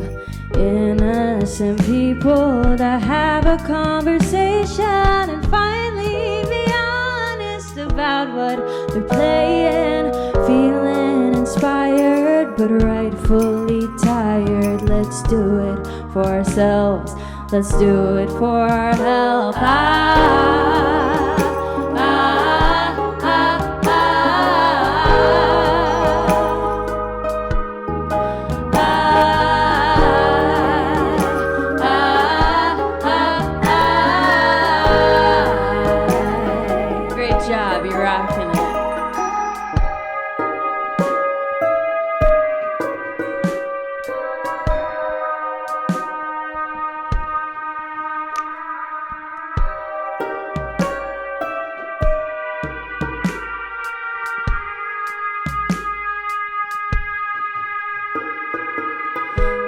[SPEAKER 2] innocent people to have a conversation and finally be honest about what they're playing. Feeling inspired but rightfully tired. Let's do it for ourselves, let's do it for our health. Great job, you're rocking it.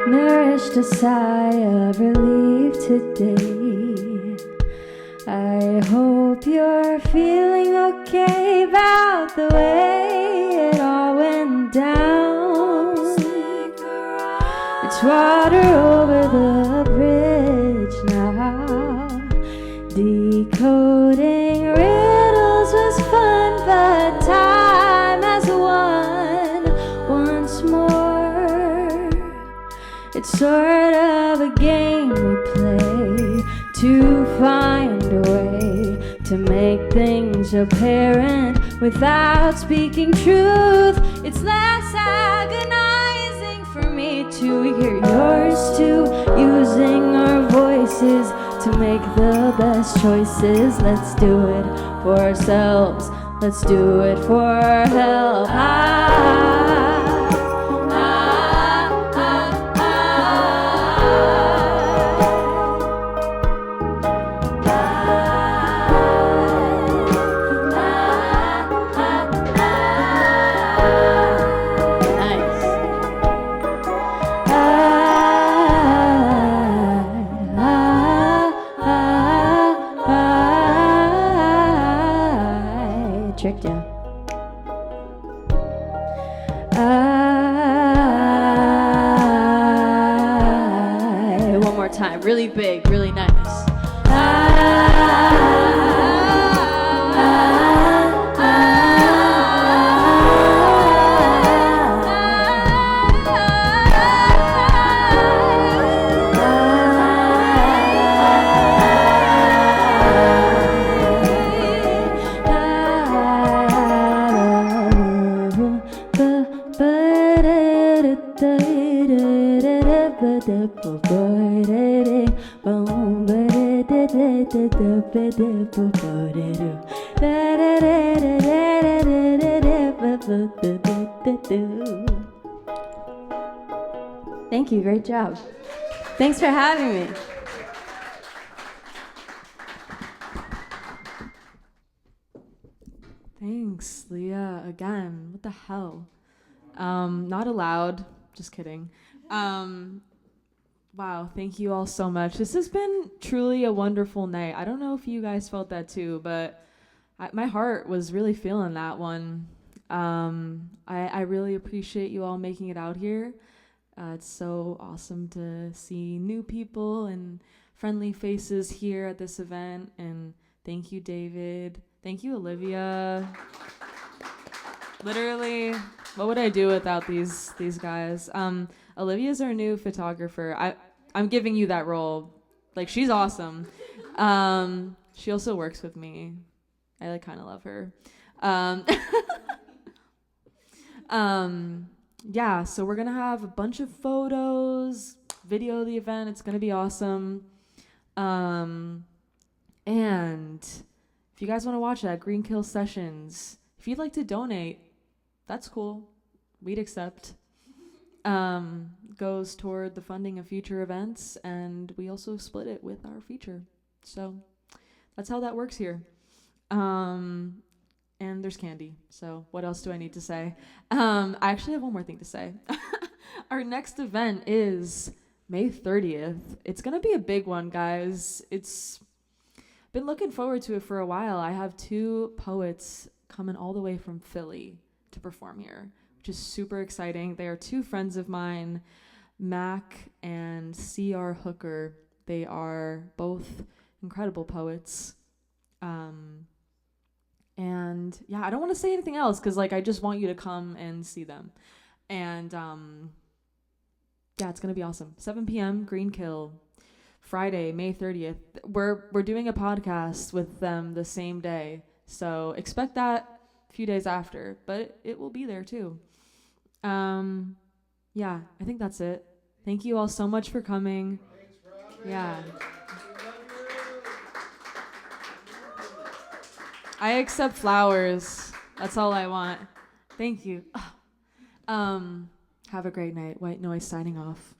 [SPEAKER 2] Nourished a sigh of relief today. I hope you're feeling okay about the way it all went down. It's water over the bridge now. Decoding riddles was fun, but time has won once more. It's sort of a game we play to find a way to to make things apparent without speaking truth. It's less agonizing for me to hear yours too, using our voices to make the best choices. Let's do it for ourselves. Let's do it for help. Tricked you. One more time, really big, really nice. Thank you, great job. Thanks for having me.
[SPEAKER 1] Thanks, Leah, again. What the hell? Not allowed. Just kidding. Wow, thank you all so much. This has been truly a wonderful night. I don't know if you guys felt that too, but my heart was really feeling that one. I really appreciate you all making it out here. It's so awesome to see new people and friendly faces here at this event. And thank you, David. Thank you, Olivia. Literally, what would I do without these guys? Olivia's our new photographer. I'm giving you that role. Like, she's awesome. She also works with me. I kind of love her. Yeah, so we're gonna have a bunch of photos, video of the event. It's gonna be awesome. And if you guys want to watch that, Green Kill Sessions. If you'd like to donate, that's cool. We'd accept. Goes toward the funding of future events, and we also split it with our feature. So that's how that works here. And there's candy. So what else do I need to say? I actually have one more thing to say. Our next event is May 30th. It's going to be a big one, guys. It's been looking forward to it for a while. I have 2 poets coming all the way from Philly to perform here, which is super exciting. They are 2 friends of mine, Mac and C.R. Hooker. They are both incredible poets. And yeah, I don't want to say anything else because I just want you to come and see them. And yeah, it's gonna be awesome. 7 p.m. Green Kill, Friday, May 30th. We're doing a podcast with them the same day, so expect that a few days after, but it will be there too. Yeah, I think that's it. Thank you all so much for coming.
[SPEAKER 3] Thanks, Robyn.
[SPEAKER 1] Yeah. I accept flowers. That's all I want. Thank you. Have a great night. White Noise signing off.